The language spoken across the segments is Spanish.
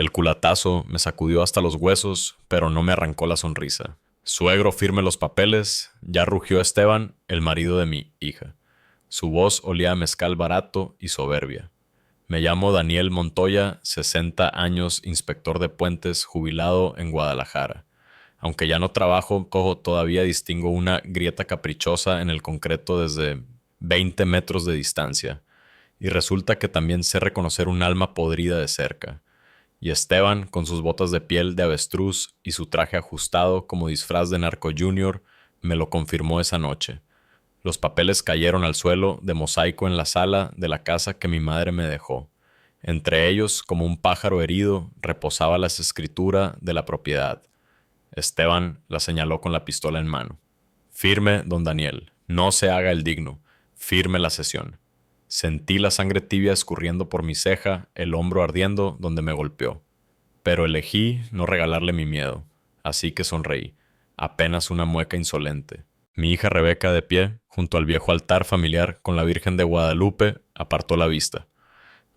El culatazo me sacudió hasta los huesos, pero no me arrancó la sonrisa. Suegro, firme los papeles, ya rugió Esteban, el marido de mi hija. Su voz olía a mezcal barato y soberbia. Me llamo Daniel Montoya, 60 años, inspector de puentes, jubilado en Guadalajara. Aunque ya no trabajo, todavía distingo una grieta caprichosa en el concreto desde 20 metros de distancia. Y resulta que también sé reconocer un alma podrida de cerca. Y Esteban, con sus botas de piel de avestruz y su traje ajustado como disfraz de narco junior, me lo confirmó esa noche. Los papeles cayeron al suelo de mosaico en la sala de la casa que mi madre me dejó. Entre ellos, como un pájaro herido, reposaba la escritura de la propiedad. Esteban la señaló con la pistola en mano. Firme, don Daniel, no se haga el digno. Firme la sesión. Sentí la sangre tibia escurriendo por mi ceja, el hombro ardiendo donde me golpeó. Pero elegí no regalarle mi miedo, así que sonreí, apenas una mueca insolente. Mi hija Rebeca, de pie, junto al viejo altar familiar con la Virgen de Guadalupe, apartó la vista.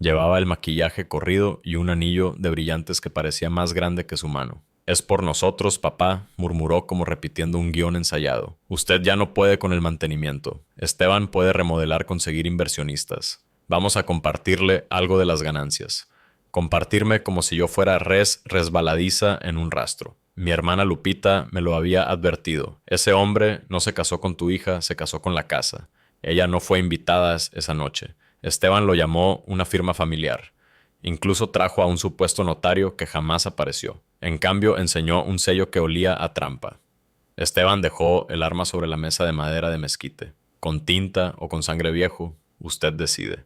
Llevaba el maquillaje corrido y un anillo de brillantes que parecía más grande que su mano. «Es por nosotros, papá», murmuró como repitiendo un guión ensayado. «Usted ya no puede con el mantenimiento. Esteban puede remodelar, conseguir inversionistas. Vamos a compartirle algo de las ganancias. Compartirme como si yo fuera res resbaladiza en un rastro. Mi hermana Lupita me lo había advertido. Ese hombre no se casó con tu hija, se casó con la casa. Ella no fue invitada esa noche. Esteban lo llamó una firma familiar. Incluso trajo a un supuesto notario que jamás apareció. En cambio, enseñó un sello que olía a trampa. Esteban dejó el arma sobre la mesa de madera de mezquite. Con tinta o con sangre viejo, usted decide.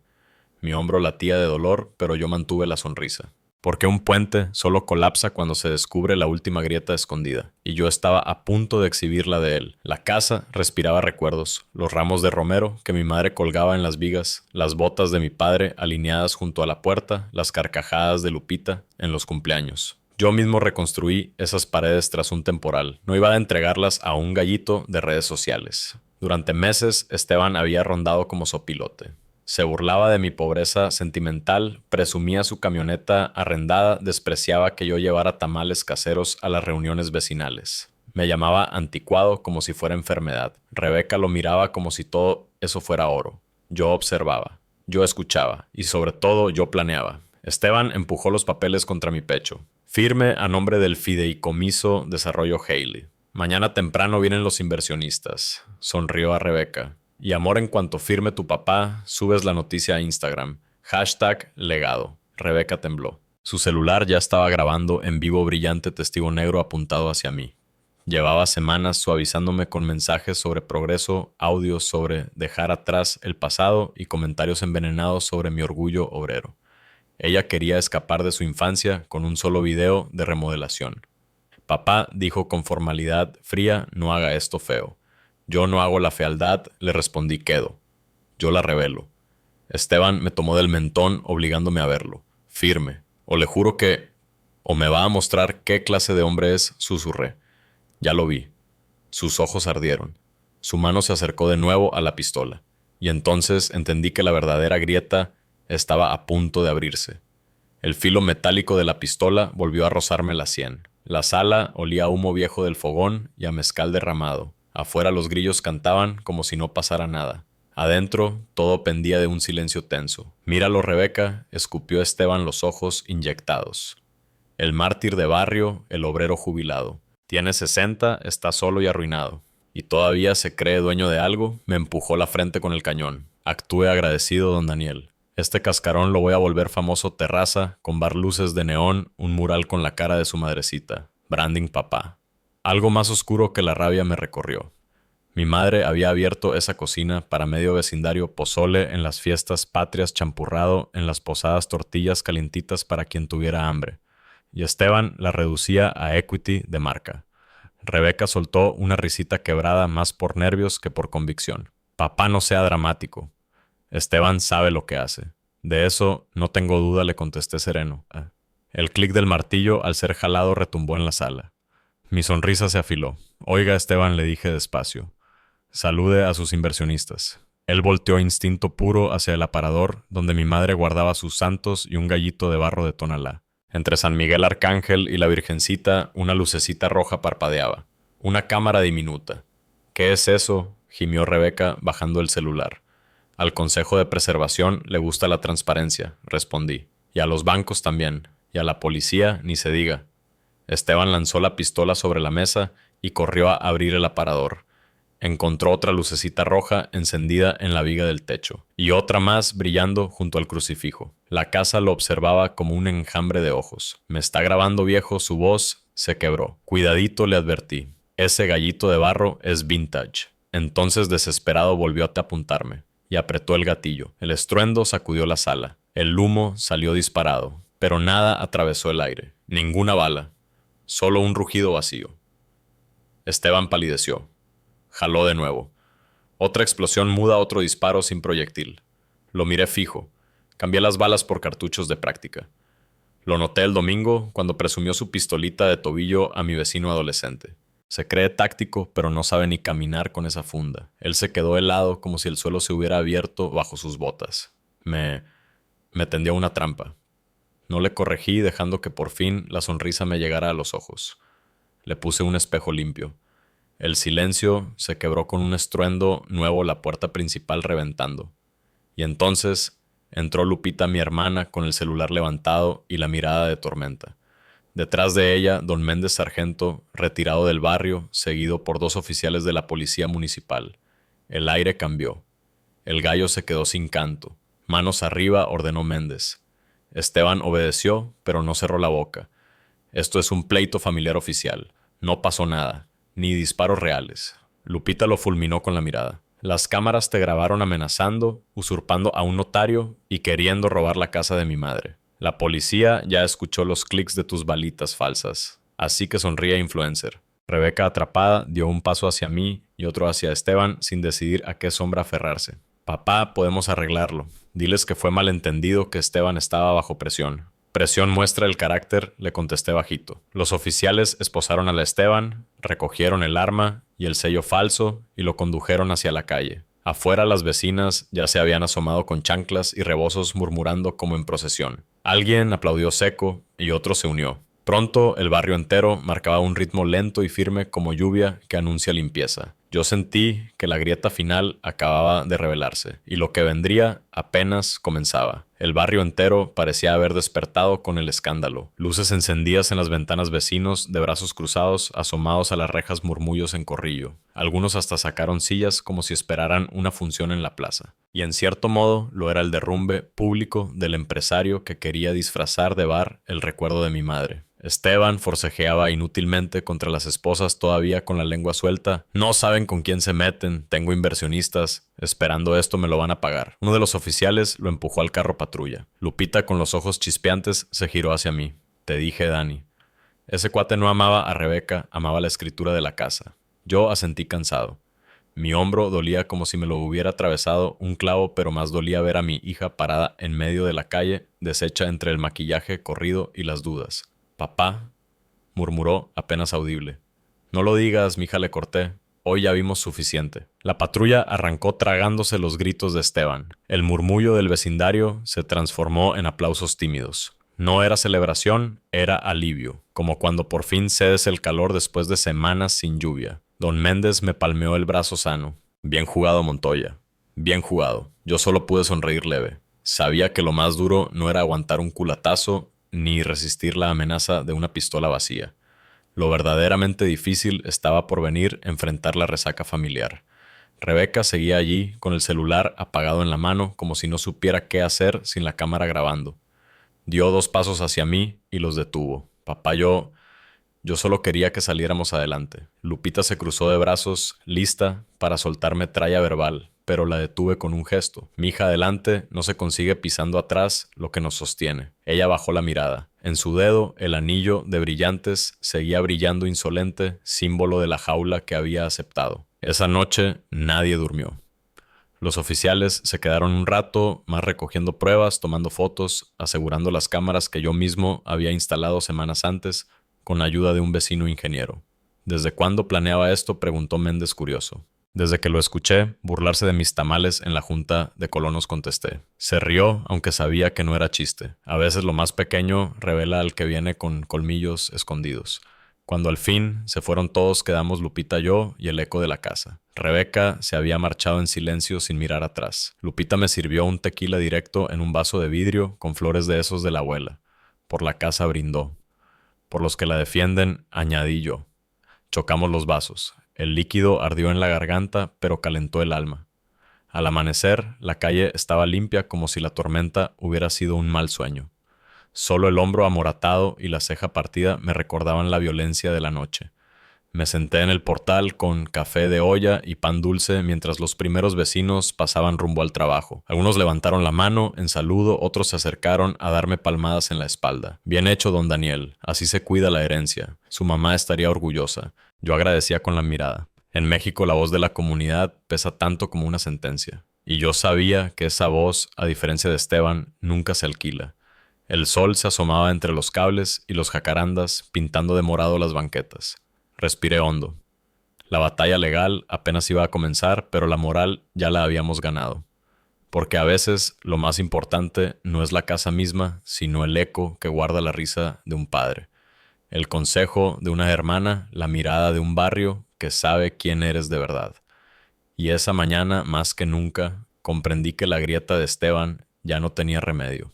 Mi hombro latía de dolor, pero yo mantuve la sonrisa. Porque un puente solo colapsa cuando se descubre la última grieta escondida, y yo estaba a punto de exhibirla de él. La casa respiraba recuerdos, los ramos de romero que mi madre colgaba en las vigas, las botas de mi padre alineadas junto a la puerta, las carcajadas de Lupita en los cumpleaños. Yo mismo reconstruí esas paredes tras un temporal. No iba a entregarlas a un gallito de redes sociales. Durante meses, Esteban había rondado como sopilote. Se burlaba de mi pobreza sentimental, presumía su camioneta arrendada, despreciaba que yo llevara tamales caseros a las reuniones vecinales. Me llamaba anticuado como si fuera enfermedad. Rebeca lo miraba como si todo eso fuera oro. Yo observaba, yo escuchaba y sobre todo yo planeaba. Esteban empujó los papeles contra mi pecho. Firme a nombre del Fideicomiso Desarrollo Haley. Mañana temprano vienen los inversionistas. Sonrió a Rebeca. Y amor, en cuanto firme tu papá, subes la noticia a Instagram. #legado. Rebeca tembló. Su celular ya estaba grabando en vivo brillante testigo negro apuntado hacia mí. Llevaba semanas suavizándome con mensajes sobre progreso, audios sobre dejar atrás el pasado y comentarios envenenados sobre mi orgullo obrero. Ella quería escapar de su infancia con un solo video de remodelación. Papá dijo con formalidad fría, no haga esto feo. Yo no hago la fealdad, le respondí quedo. Yo la revelo. Esteban me tomó del mentón obligándome a verlo. Firme. O le juro que... O me va a mostrar qué clase de hombre es, susurré. Ya lo vi. Sus ojos ardieron. Su mano se acercó de nuevo a la pistola. Y entonces entendí que la verdadera grieta estaba a punto de abrirse. El filo metálico de la pistola volvió a rozarme la sien. La sala olía a humo viejo del fogón y a mezcal derramado. Afuera los grillos cantaban como si no pasara nada. Adentro todo pendía de un silencio tenso. Míralo, Rebeca, escupió Esteban los ojos inyectados. El mártir de barrio, el obrero jubilado. Tiene 60, está solo y arruinado. Y todavía se cree dueño de algo, me empujó la frente con el cañón. Actúe agradecido, don Daniel. Este cascarón lo voy a volver famoso terraza, con bar luces de neón, un mural con la cara de su madrecita. Branding papá. Algo más oscuro que la rabia me recorrió. Mi madre había abierto esa cocina para medio vecindario, pozole en las fiestas patrias, champurrado en las posadas, tortillas calientitas para quien tuviera hambre. Y Esteban la reducía a equity de marca. Rebeca soltó una risita quebrada más por nervios que por convicción. Papá, no sea dramático. Esteban sabe lo que hace. De eso no tengo duda, le contesté sereno. El clic del martillo al ser jalado retumbó en la sala. Mi sonrisa se afiló. Oiga, Esteban, le dije despacio. Salude a sus inversionistas. Él volteó instinto puro hacia el aparador donde mi madre guardaba sus santos y un gallito de barro de Tonalá. Entre San Miguel Arcángel y la Virgencita, una lucecita roja parpadeaba. Una cámara diminuta. ¿Qué es eso?, gimió Rebeca bajando el celular. Al Consejo de Preservación le gusta la transparencia, respondí. Y a los bancos también. Y a la policía ni se diga. Esteban lanzó la pistola sobre la mesa y corrió a abrir el aparador. Encontró otra lucecita roja encendida en la viga del techo, y otra más brillando junto al crucifijo. La casa lo observaba como un enjambre de ojos. «Me está grabando, viejo», su voz se quebró. «Cuidadito», le advertí. «Ese gallito de barro es vintage». Entonces, desesperado, volvió a apuntarme, y apretó el gatillo. El estruendo sacudió la sala. El humo salió disparado, pero nada atravesó el aire. Ninguna bala. Solo un rugido vacío. Esteban palideció. Jaló de nuevo. Otra explosión muda, otro disparo sin proyectil. Lo miré fijo. Cambié las balas por cartuchos de práctica. Lo noté el domingo cuando presumió su pistolita de tobillo a mi vecino adolescente. Se cree táctico, pero no sabe ni caminar con esa funda. Él se quedó helado como si el suelo se hubiera abierto bajo sus botas. Me tendió una trampa. No le corregí, dejando que por fin la sonrisa me llegara a los ojos. Le puse un espejo limpio. El silencio se quebró con un estruendo nuevo, la puerta principal reventando. Y entonces entró Lupita, mi hermana, con el celular levantado y la mirada de tormenta. Detrás de ella, don Méndez Sargento, retirado del barrio, seguido por 2 oficiales de la policía municipal. El aire cambió. El gallo se quedó sin canto. «Manos arriba», ordenó Méndez. Esteban obedeció, pero no cerró la boca. «Esto es un pleito familiar oficial. No pasó nada. Ni disparos reales». Lupita lo fulminó con la mirada. «Las cámaras te grabaron amenazando, usurpando a un notario y queriendo robar la casa de mi madre. La policía ya escuchó los clics de tus balitas falsas. Así que sonríe, influencer». Rebeca, atrapada, dio un paso hacia mí y otro hacia Esteban sin decidir a qué sombra aferrarse. «Papá, podemos arreglarlo. Diles que fue malentendido, que Esteban estaba bajo presión». «Presión muestra el carácter», le contesté bajito. Los oficiales esposaron a Esteban, recogieron el arma y el sello falso y lo condujeron hacia la calle. Afuera, las vecinas ya se habían asomado con chanclas y rebozos, murmurando como en procesión. Alguien aplaudió seco y otro se unió. Pronto el barrio entero marcaba un ritmo lento y firme como lluvia que anuncia limpieza. Yo sentí que la grieta final acababa de revelarse y lo que vendría apenas comenzaba. El barrio entero parecía haber despertado con el escándalo. Luces encendidas en las ventanas, vecinos de brazos cruzados asomados a las rejas, murmullos en corrillo. Algunos hasta sacaron sillas como si esperaran una función en la plaza. Y en cierto modo lo era el derrumbe público del empresario que quería disfrazar de bar el recuerdo de mi madre. Esteban forcejeaba inútilmente contra las esposas, todavía con la lengua suelta. «No saben con quién se meten, tengo inversionistas. Esperando esto me lo van a pagar». Uno de los oficiales lo empujó al carro patrulla. Lupita, con los ojos chispeantes, se giró hacia mí. «Te dije, Dani». Ese cuate no amaba a Rebeca, amaba la escritura de la casa. Yo asentí cansado. Mi hombro dolía como si me lo hubiera atravesado un clavo, pero más dolía ver a mi hija parada en medio de la calle, deshecha entre el maquillaje corrido y las dudas. «Papá», murmuró apenas audible. «No lo digas», mija, le corté. «Hoy ya vimos suficiente». La patrulla arrancó tragándose los gritos de Esteban. El murmullo del vecindario se transformó en aplausos tímidos. No era celebración, era alivio, como cuando por fin cedes el calor después de semanas sin lluvia. Don Méndez me palmeó el brazo sano. «Bien jugado, Montoya. Bien jugado». Yo solo pude sonreír leve. Sabía que lo más duro no era aguantar un culatazo ni resistir la amenaza de una pistola vacía. Lo verdaderamente difícil estaba por venir, enfrentar la resaca familiar. Rebeca seguía allí, con el celular apagado en la mano, como si no supiera qué hacer sin la cámara grabando. Dio 2 pasos hacia mí y los detuvo. «Papá, yo solo quería que saliéramos adelante». Lupita se cruzó de brazos, lista para soltar metralla verbal, pero la detuve con un gesto. «Mija, adelante, no se consigue pisando atrás lo que nos sostiene». Ella bajó la mirada. En su dedo, el anillo de brillantes seguía brillando insolente, símbolo de la jaula que había aceptado. Esa noche nadie durmió. Los oficiales se quedaron un rato más recogiendo pruebas, tomando fotos, asegurando las cámaras que yo mismo había instalado semanas antes con ayuda de un vecino ingeniero. «¿Desde cuándo planeaba esto?», preguntó Méndez curioso. Desde que lo escuché burlarse de mis tamales en la junta de colonos contesté. Se rió, aunque sabía que no era chiste. A veces lo más pequeño revela al que viene con colmillos escondidos. Cuando al fin se fueron todos, quedamos Lupita, yo y el eco de la casa. Rebeca se había marchado en silencio sin mirar atrás. Lupita me sirvió un tequila directo en un vaso de vidrio con flores de esos de la abuela. Por la casa brindó. Por los que la defienden, añadí yo. Chocamos los vasos. El líquido ardió en la garganta, pero calentó el alma. Al amanecer, la calle estaba limpia como si la tormenta hubiera sido un mal sueño. Solo el hombro amoratado y la ceja partida me recordaban la violencia de la noche. Me senté en el portal con café de olla y pan dulce mientras los primeros vecinos pasaban rumbo al trabajo. Algunos levantaron la mano en saludo, otros se acercaron a darme palmadas en la espalda. Bien hecho, don Daniel. Así se cuida la herencia. Su mamá estaría orgullosa. Yo agradecía con la mirada. En México la voz de la comunidad pesa tanto como una sentencia. Y yo sabía que esa voz, a diferencia de Esteban, nunca se alquila. El sol se asomaba entre los cables y los jacarandas pintando de morado las banquetas. Respiré hondo. La batalla legal apenas iba a comenzar, pero la moral ya la habíamos ganado. Porque a veces lo más importante no es la casa misma, sino el eco que guarda la risa de un padre, el consejo de una hermana, la mirada de un barrio que sabe quién eres de verdad. Y esa mañana, más que nunca, comprendí que la grieta de Esteban ya no tenía remedio.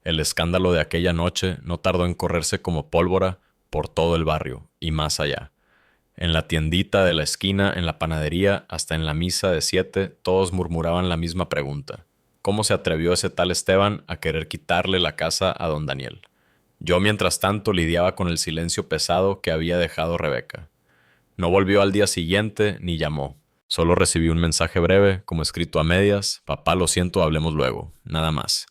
El escándalo de aquella noche no tardó en correrse como pólvora por todo el barrio y más allá. En la tiendita de la esquina, en la panadería, hasta en la misa de 7, todos murmuraban la misma pregunta. ¿Cómo se atrevió ese tal Esteban a querer quitarle la casa a don Daniel? Yo, mientras tanto, lidiaba con el silencio pesado que había dejado Rebeca. No volvió al día siguiente ni llamó. Solo recibí un mensaje breve, como escrito a medias: «Papá, lo siento, hablemos luego». Nada más.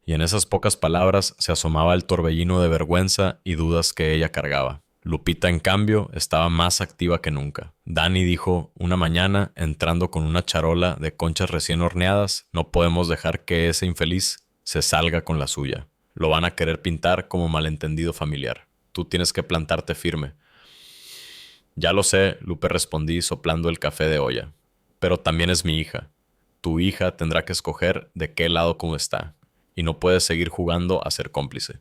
Y en esas pocas palabras se asomaba el torbellino de vergüenza y dudas que ella cargaba. Lupita, en cambio, estaba más activa que nunca. Dani dijo una mañana, entrando con una charola de conchas recién horneadas: «No podemos dejar que ese infeliz se salga con la suya. Lo van a querer pintar como malentendido familiar. Tú tienes que plantarte firme». «Ya lo sé», Lupe respondí soplando el café de olla. «Pero también es mi hija. Tu hija tendrá que escoger de qué lado como está. Y no puedes seguir jugando a ser cómplice».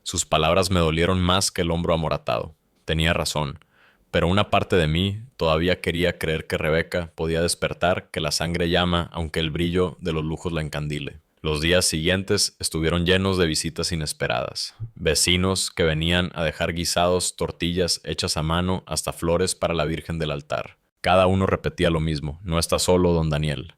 Sus palabras me dolieron más que el hombro amoratado. Tenía razón, pero una parte de mí todavía quería creer que Rebeca podía despertar, que la sangre llama aunque el brillo de los lujos la encandile. Los días siguientes estuvieron llenos de visitas inesperadas. Vecinos que venían a dejar guisados, tortillas hechas a mano, hasta flores para la Virgen del altar. Cada uno repetía lo mismo: «No está solo, don Daniel.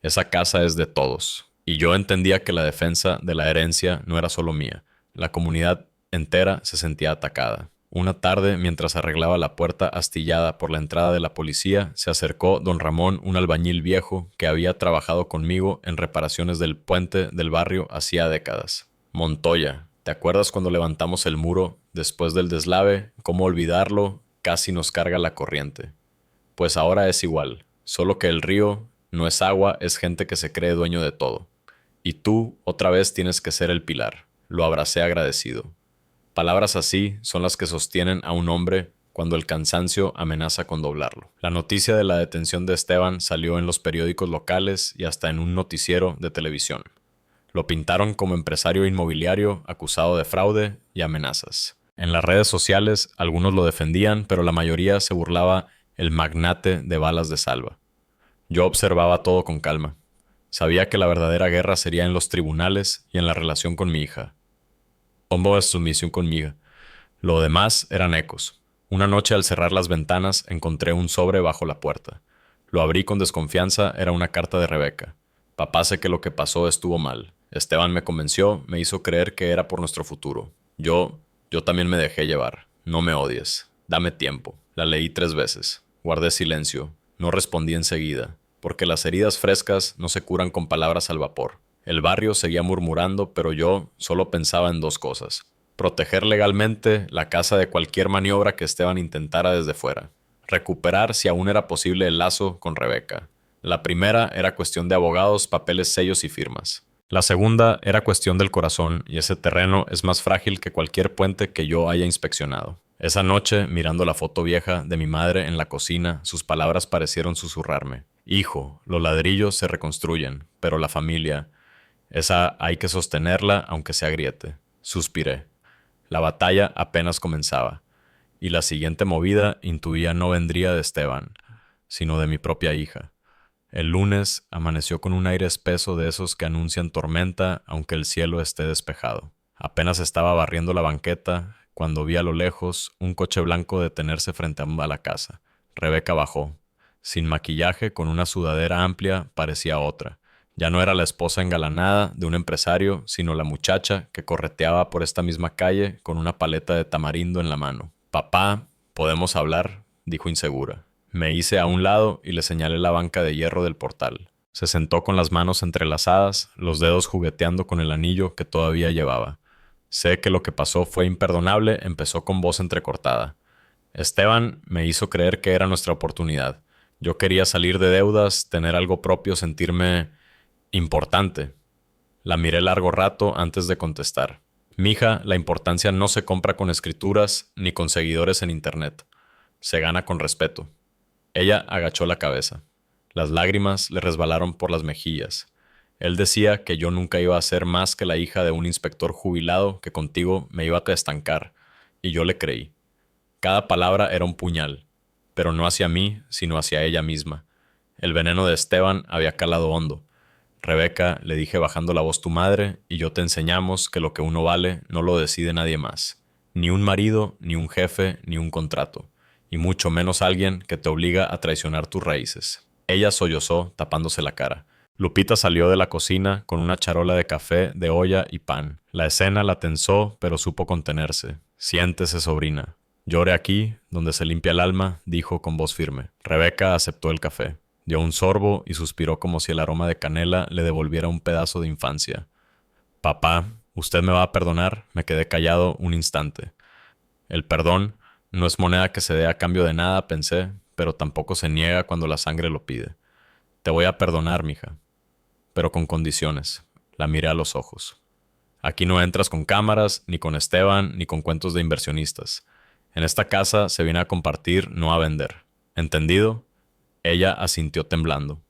Esa casa es de todos». Y yo entendía que la defensa de la herencia no era solo mía. La comunidad entera se sentía atacada. Una tarde, mientras arreglaba la puerta astillada por la entrada de la policía, se acercó don Ramón, un albañil viejo que había trabajado conmigo en reparaciones del puente del barrio hacía décadas. «Montoya, ¿te acuerdas cuando levantamos el muro después del deslave? ¿Cómo olvidarlo? Casi nos carga la corriente». Pues ahora es igual, solo que el río no es agua, es gente que se cree dueño de todo. Y tú, otra vez, tienes que ser el pilar. Lo abracé agradecido. Palabras así son las que sostienen a un hombre cuando el cansancio amenaza con doblarlo. La noticia de la detención de Esteban salió en los periódicos locales y hasta en un noticiero de televisión. Lo pintaron como empresario inmobiliario acusado de fraude y amenazas. En las redes sociales algunos lo defendían, pero la mayoría se burlaba: «el magnate de balas de salva». Yo observaba todo con calma. Sabía que la verdadera guerra sería en los tribunales y en la relación con mi hija. Hombro de sumisión conmigo. Lo demás eran ecos. Una noche, al cerrar las ventanas, encontré un sobre bajo la puerta. Lo abrí con desconfianza. Era una carta de Rebeca. «Papá, sé que lo que pasó estuvo mal. Esteban me convenció, me hizo creer que era por nuestro futuro. Yo también me dejé llevar. No me odies. Dame tiempo». La leí 3 veces. Guardé silencio. No respondí enseguida, porque las heridas frescas no se curan con palabras al vapor. El barrio seguía murmurando, pero yo solo pensaba en 2 cosas: proteger legalmente la casa de cualquier maniobra que Esteban intentara desde fuera. Recuperar, si aún era posible, el lazo con Rebeca. La primera era cuestión de abogados, papeles, sellos y firmas. La segunda era cuestión del corazón, y ese terreno es más frágil que cualquier puente que yo haya inspeccionado. Esa noche, mirando la foto vieja de mi madre en la cocina, sus palabras parecieron susurrarme. Hijo, los ladrillos se reconstruyen, pero la familia, esa hay que sostenerla aunque se agriete. Suspiré. La batalla apenas comenzaba, y la siguiente movida intuía no vendría de Esteban, sino de mi propia hija. El lunes amaneció con un aire espeso de esos que anuncian tormenta aunque el cielo esté despejado. Apenas estaba barriendo la banqueta cuando vi a lo lejos un coche blanco detenerse frente a la casa. Rebeca bajó. Sin maquillaje, con una sudadera amplia, parecía otra. Ya no era la esposa engalanada de un empresario, sino la muchacha que correteaba por esta misma calle con una paleta de tamarindo en la mano. Papá, ¿podemos hablar?, dijo insegura. Me hice a un lado y le señalé la banca de hierro del portal. Se sentó con las manos entrelazadas, los dedos jugueteando con el anillo que todavía llevaba. Sé que lo que pasó fue imperdonable, empezó con voz entrecortada. Esteban me hizo creer que era nuestra oportunidad. Yo quería salir de deudas, tener algo propio, sentirme importante. La miré largo rato antes de contestar. Mija, la importancia no se compra con escrituras ni con seguidores en internet. Se gana con respeto. Ella agachó la cabeza. Las lágrimas le resbalaron por las mejillas. Él decía que yo nunca iba a ser más que la hija de un inspector jubilado que contigo me iba a estancar, y yo le creí. Cada palabra era un puñal, pero no hacia mí, sino hacia ella misma. El veneno de Esteban había calado hondo. Rebeca, le dije bajando la voz, tu madre y yo te enseñamos que lo que uno vale no lo decide nadie más. Ni un marido, ni un jefe, ni un contrato. Y mucho menos alguien que te obliga a traicionar tus raíces. Ella sollozó, tapándose la cara. Lupita salió de la cocina con una charola de café, de olla y pan. La escena la tensó, pero supo contenerse. Siéntese, sobrina. Llore aquí, donde se limpia el alma, dijo con voz firme. Rebeca aceptó el café. Dio un sorbo y suspiró como si el aroma de canela le devolviera un pedazo de infancia. Papá, ¿usted me va a perdonar? Me quedé callado un instante. El perdón no es moneda que se dé a cambio de nada, pensé, pero tampoco se niega cuando la sangre lo pide. Te voy a perdonar, mija, pero con condiciones. La miré a los ojos. Aquí no entras con cámaras, ni con Esteban, ni con cuentos de inversionistas. En esta casa se viene a compartir, no a vender. ¿Entendido? Ella asintió temblando.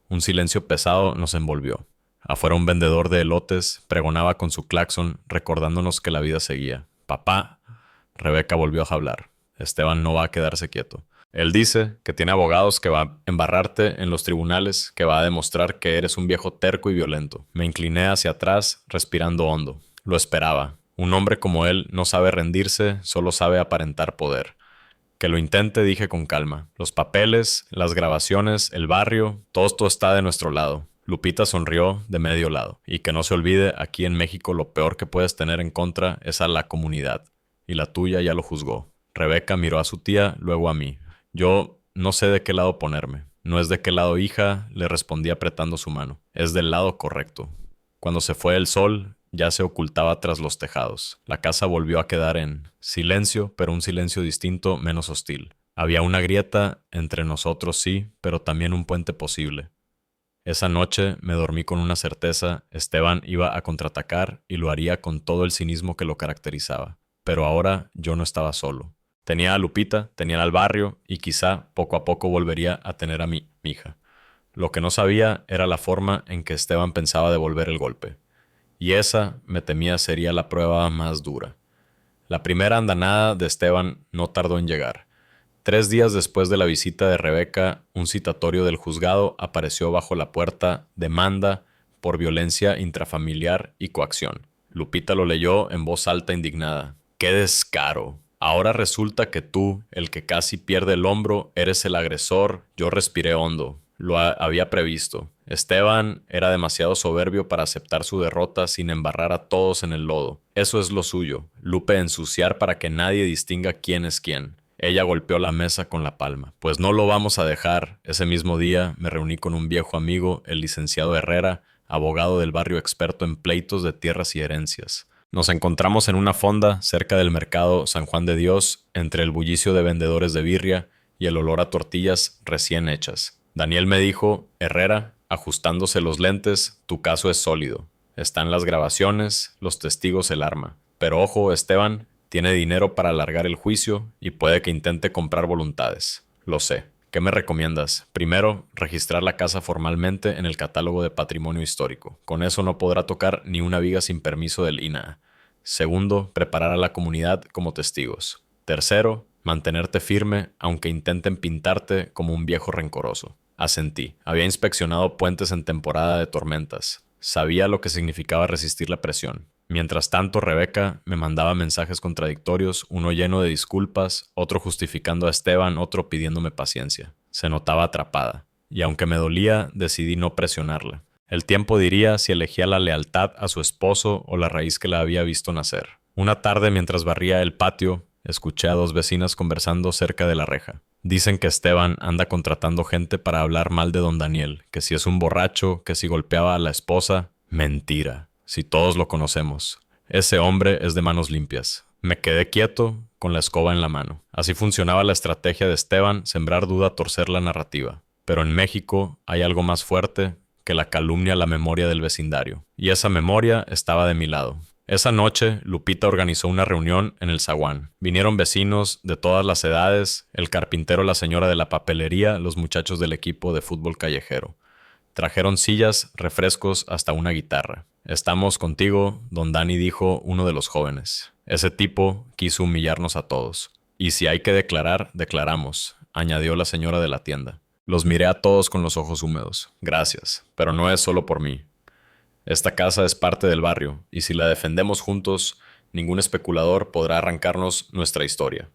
Un silencio pesado nos envolvió. Afuera un vendedor de elotes pregonaba con su claxon, recordándonos que la vida seguía. Papá. Rebeca volvió a hablar. Esteban no va a quedarse quieto. Él dice que tiene abogados, que va a embarrarte en los tribunales, que va a demostrar que eres un viejo terco y violento. Me incliné hacia atrás, respirando hondo. Lo esperaba. Un hombre como él no sabe rendirse, solo sabe aparentar poder. Que lo intente, dije con calma. Los papeles, las grabaciones, el barrio, todo esto está de nuestro lado. Lupita sonrió de medio lado. Y que no se olvide, aquí en México lo peor que puedes tener en contra es a la comunidad. Y la tuya ya lo juzgó. Rebeca miró a su tía, luego a mí. Yo no sé de qué lado ponerme. No es de qué lado, hija, le respondí apretando su mano. Es del lado correcto. Cuando se fue el sol, ya se ocultaba tras los tejados. La casa volvió a quedar en silencio, pero un silencio distinto, menos hostil. Había una grieta entre nosotros, sí, pero también un puente posible. Esa noche me dormí con una certeza: Esteban iba a contraatacar y lo haría con todo el cinismo que lo caracterizaba. Pero ahora yo no estaba solo. Tenía a Lupita, tenía al barrio y quizá poco a poco volvería a tener a mi hija. Lo que no sabía era la forma en que Esteban pensaba devolver el golpe. Y esa, me temía, sería la prueba más dura. La primera andanada de Esteban no tardó en llegar. 3 días después de la visita de Rebeca, un citatorio del juzgado apareció bajo la puerta: demanda por violencia intrafamiliar y coacción. Lupita lo leyó en voz alta, indignada. ¡Qué descaro! Ahora resulta que tú, el que casi pierde el hombro, eres el agresor. Yo respiré hondo. Lo había previsto. Esteban era demasiado soberbio para aceptar su derrota sin embarrar a todos en el lodo. Eso es lo suyo. Lupe ensuciar para que nadie distinga quién es quién. Ella golpeó la mesa con la palma. Pues no lo vamos a dejar. Ese mismo día me reuní con un viejo amigo, el licenciado Herrera, abogado del barrio experto en pleitos de tierras y herencias. Nos encontramos en una fonda cerca del mercado San Juan de Dios, entre el bullicio de vendedores de birria y el olor a tortillas recién hechas. Daniel me dijo: Herrera, ajustándose los lentes, tu caso es sólido. Están las grabaciones, los testigos, el arma. Pero ojo, Esteban, Tiene dinero para alargar el juicio y puede que intente comprar voluntades. Lo sé. ¿Qué me recomiendas? Primero, registrar la casa formalmente en el catálogo de patrimonio histórico. Con eso no podrá tocar ni una viga sin permiso del INAH. Segundo, preparar a la comunidad como testigos. Tercero, mantenerte firme aunque intenten pintarte como un viejo rencoroso. Asentí. Había inspeccionado puentes en temporada de tormentas. Sabía lo que significaba resistir la presión. Mientras tanto, Rebeca me mandaba mensajes contradictorios, uno lleno de disculpas, otro justificando a Esteban, otro pidiéndome paciencia. Se notaba atrapada, y aunque me dolía, decidí no presionarla. El tiempo diría si elegía la lealtad a su esposo o la raíz que la había visto nacer. Una tarde, mientras barría el patio, escuché a dos vecinas conversando cerca de la reja. Dicen que Esteban anda contratando gente para hablar mal de don Daniel, que si es un borracho, que si golpeaba a la esposa. Mentira. Si todos lo conocemos. Ese hombre es de manos limpias. Me quedé quieto, con la escoba en la mano. Así funcionaba la estrategia de Esteban, sembrar duda, torcer la narrativa. Pero en México hay algo más fuerte que la calumnia a la memoria del vecindario. Y esa memoria estaba de mi lado. Esa noche, Lupita organizó una reunión en el zaguán. Vinieron vecinos de todas las edades, el carpintero, la señora de la papelería, los muchachos del equipo de fútbol callejero. Trajeron sillas, refrescos, hasta una guitarra. «Estamos contigo», don Dani dijo uno de los jóvenes. Ese tipo quiso humillarnos a todos. «Y si hay que declarar, declaramos», añadió la señora de la tienda. Los miré a todos con los ojos húmedos. Gracias, pero no es solo por mí. Esta casa es parte del barrio, y si la defendemos juntos, ningún especulador podrá arrancarnos nuestra historia.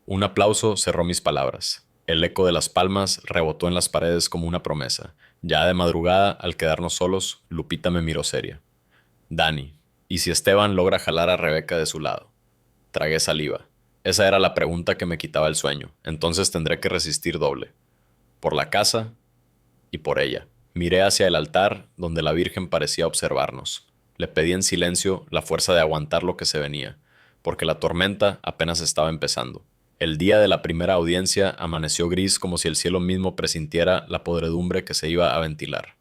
Un aplauso cerró mis palabras. El eco de las palmas rebotó en las paredes como una promesa. Ya de madrugada, al quedarnos solos, Lupita me miró seria. «Dani, ¿y si Esteban logra jalar a Rebeca de su lado?» Tragué saliva. Esa era la pregunta que me quitaba el sueño. Entonces tendré que resistir doble. Por la casa y por ella. Miré hacia el altar, donde la Virgen parecía observarnos. Le pedí en silencio la fuerza de aguantar lo que se venía, porque la tormenta apenas estaba empezando. El día de la primera audiencia amaneció gris como si el cielo mismo presintiera la podredumbre que se iba a ventilar.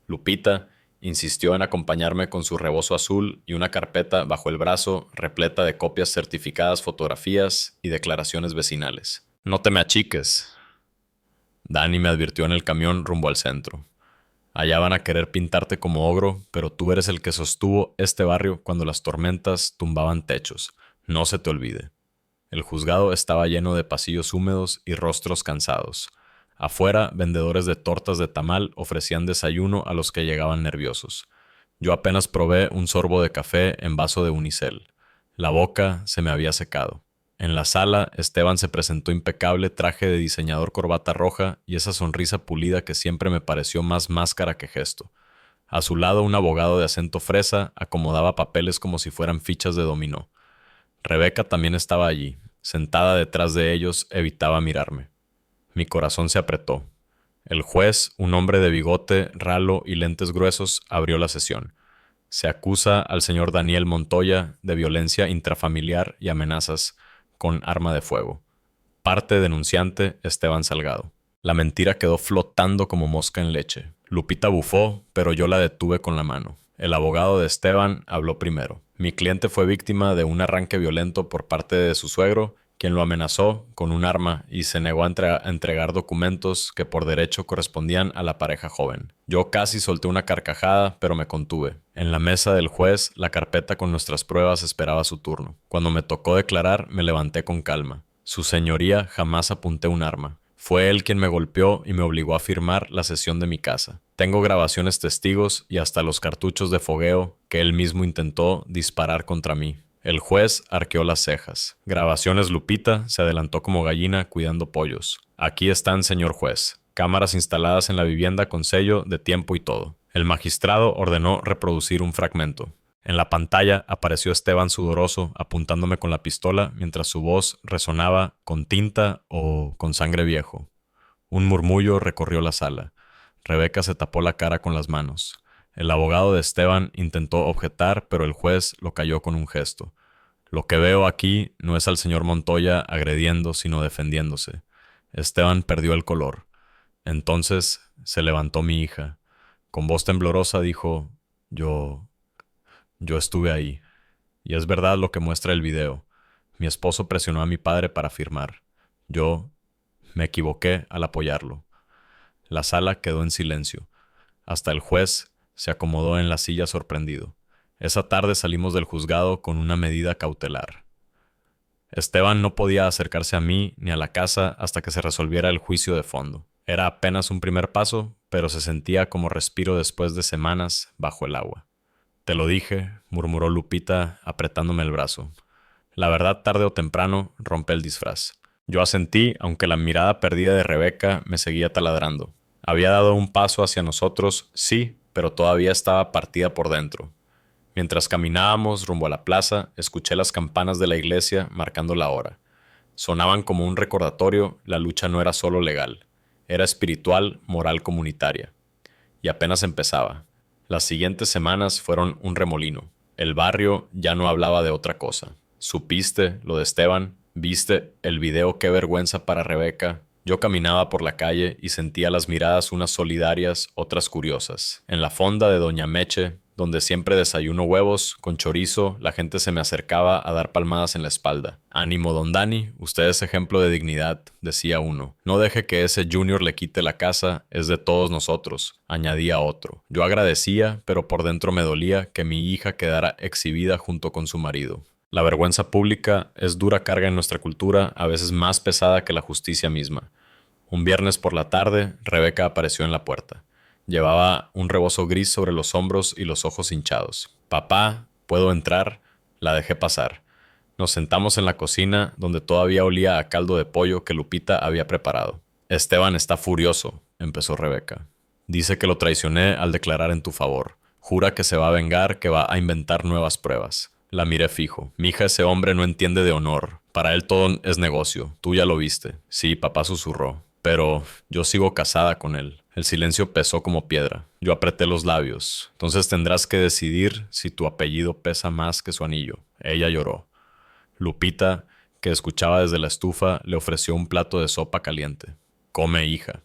Lupita insistió en acompañarme con su rebozo azul y una carpeta bajo el brazo repleta de copias certificadas, fotografías y declaraciones vecinales. «No te me achiques», Dani me advirtió en el camión rumbo al centro. «Allá van a querer pintarte como ogro, pero tú eres el que sostuvo este barrio cuando las tormentas tumbaban techos. No se te olvide». El juzgado estaba lleno de pasillos húmedos y rostros cansados. Afuera, vendedores de tortas de tamal ofrecían desayuno a los que llegaban nerviosos. Yo apenas probé un sorbo de café en vaso de unicel. La boca se me había secado. En la sala, Esteban se presentó impecable, traje de diseñador, corbata roja y esa sonrisa pulida que siempre me pareció más máscara que gesto. A su lado, un abogado de acento fresa acomodaba papeles como si fueran fichas de dominó. Rebeca también estaba allí. Sentada detrás de ellos, evitaba mirarme. Mi corazón se apretó. El juez, un hombre de bigote, ralo y lentes gruesos, abrió la sesión. Se acusa al señor Daniel Montoya de violencia intrafamiliar y amenazas con arma de fuego. Parte denunciante, Esteban Salgado. La mentira quedó flotando como mosca en leche. Lupita bufó, pero yo la detuve con la mano. El abogado de Esteban habló primero. Mi cliente fue víctima de un arranque violento por parte de su suegro, quien lo amenazó con un arma y se negó a entregar documentos que por derecho correspondían a la pareja joven. Yo casi solté una carcajada, pero me contuve. En la mesa del juez, la carpeta con nuestras pruebas esperaba su turno. Cuando me tocó declarar, me levanté con calma. Su señoría, jamás apunté un arma. Fue él quien me golpeó y me obligó a firmar la cesión de mi casa. Tengo grabaciones testigos y hasta los cartuchos de fogueo que él mismo intentó disparar contra mí. El juez arqueó las cejas. «Grabaciones, Lupita», se adelantó como gallina cuidando pollos. «Aquí están, señor juez. Cámaras instaladas en la vivienda con sello de tiempo y todo». El magistrado ordenó reproducir un fragmento. En la pantalla apareció Esteban sudoroso apuntándome con la pistola mientras su voz resonaba con tinta o con sangre viejo. Un murmullo recorrió la sala. Rebeca se tapó la cara con las manos. El abogado de Esteban intentó objetar, pero el juez lo calló con un gesto. «Lo que veo aquí no es al señor Montoya agrediendo, sino defendiéndose». Esteban perdió el color. Entonces se levantó mi hija. Con voz temblorosa dijo: Yo estuve ahí. Y es verdad lo que muestra el video. Mi esposo presionó a mi padre para firmar. Yo me equivoqué al apoyarlo. La sala quedó en silencio. Hasta el juez se acomodó en la silla sorprendido. Esa tarde salimos del juzgado con una medida cautelar. Esteban no podía acercarse a mí ni a la casa hasta que se resolviera el juicio de fondo. Era apenas un primer paso, pero se sentía como respiro después de semanas bajo el agua. Te lo dije, murmuró Lupita apretándome el brazo. La verdad, tarde o temprano, rompe el disfraz. Yo asentí, aunque la mirada perdida de Rebeca me seguía taladrando. Había dado un paso hacia nosotros, sí, pero todavía estaba partida por dentro. Mientras caminábamos rumbo a la plaza, escuché las campanas de la iglesia marcando la hora. Sonaban como un recordatorio, la lucha no era solo legal, era espiritual, moral, comunitaria. Y apenas empezaba. Las siguientes semanas fueron un remolino. El barrio ya no hablaba de otra cosa. ¿Supiste lo de Esteban? ¿Viste el video? Qué vergüenza para Rebeca. Yo caminaba por la calle y sentía las miradas, unas solidarias, otras curiosas. En la fonda de Doña Meche, donde siempre desayuno huevos con chorizo, la gente se me acercaba a dar palmadas en la espalda. Ánimo, don Dani, usted es ejemplo de dignidad, decía uno. No deje que ese Junior le quite la casa, es de todos nosotros, añadía otro. Yo agradecía, pero por dentro me dolía que mi hija quedara exhibida junto con su marido. La vergüenza pública es dura carga en nuestra cultura, a veces más pesada que la justicia misma. Un viernes por la tarde, Rebeca apareció en la puerta. Llevaba un rebozo gris sobre los hombros y los ojos hinchados. «Papá, ¿puedo entrar?» La dejé pasar. Nos sentamos en la cocina, donde todavía olía a caldo de pollo que Lupita había preparado. «Esteban está furioso», empezó Rebeca. «Dice que lo traicioné al declarar en tu favor. Jura que se va a vengar, que va a inventar nuevas pruebas». La miré fijo. «Mija, ese hombre no entiende de honor. Para él todo es negocio. Tú ya lo viste». «Sí», papá susurró. «Pero yo sigo casada con él». El silencio pesó como piedra. Yo apreté los labios. «Entonces tendrás que decidir si tu apellido pesa más que su anillo». Ella lloró. Lupita, que escuchaba desde la estufa, le ofreció un plato de sopa caliente. «Come, hija».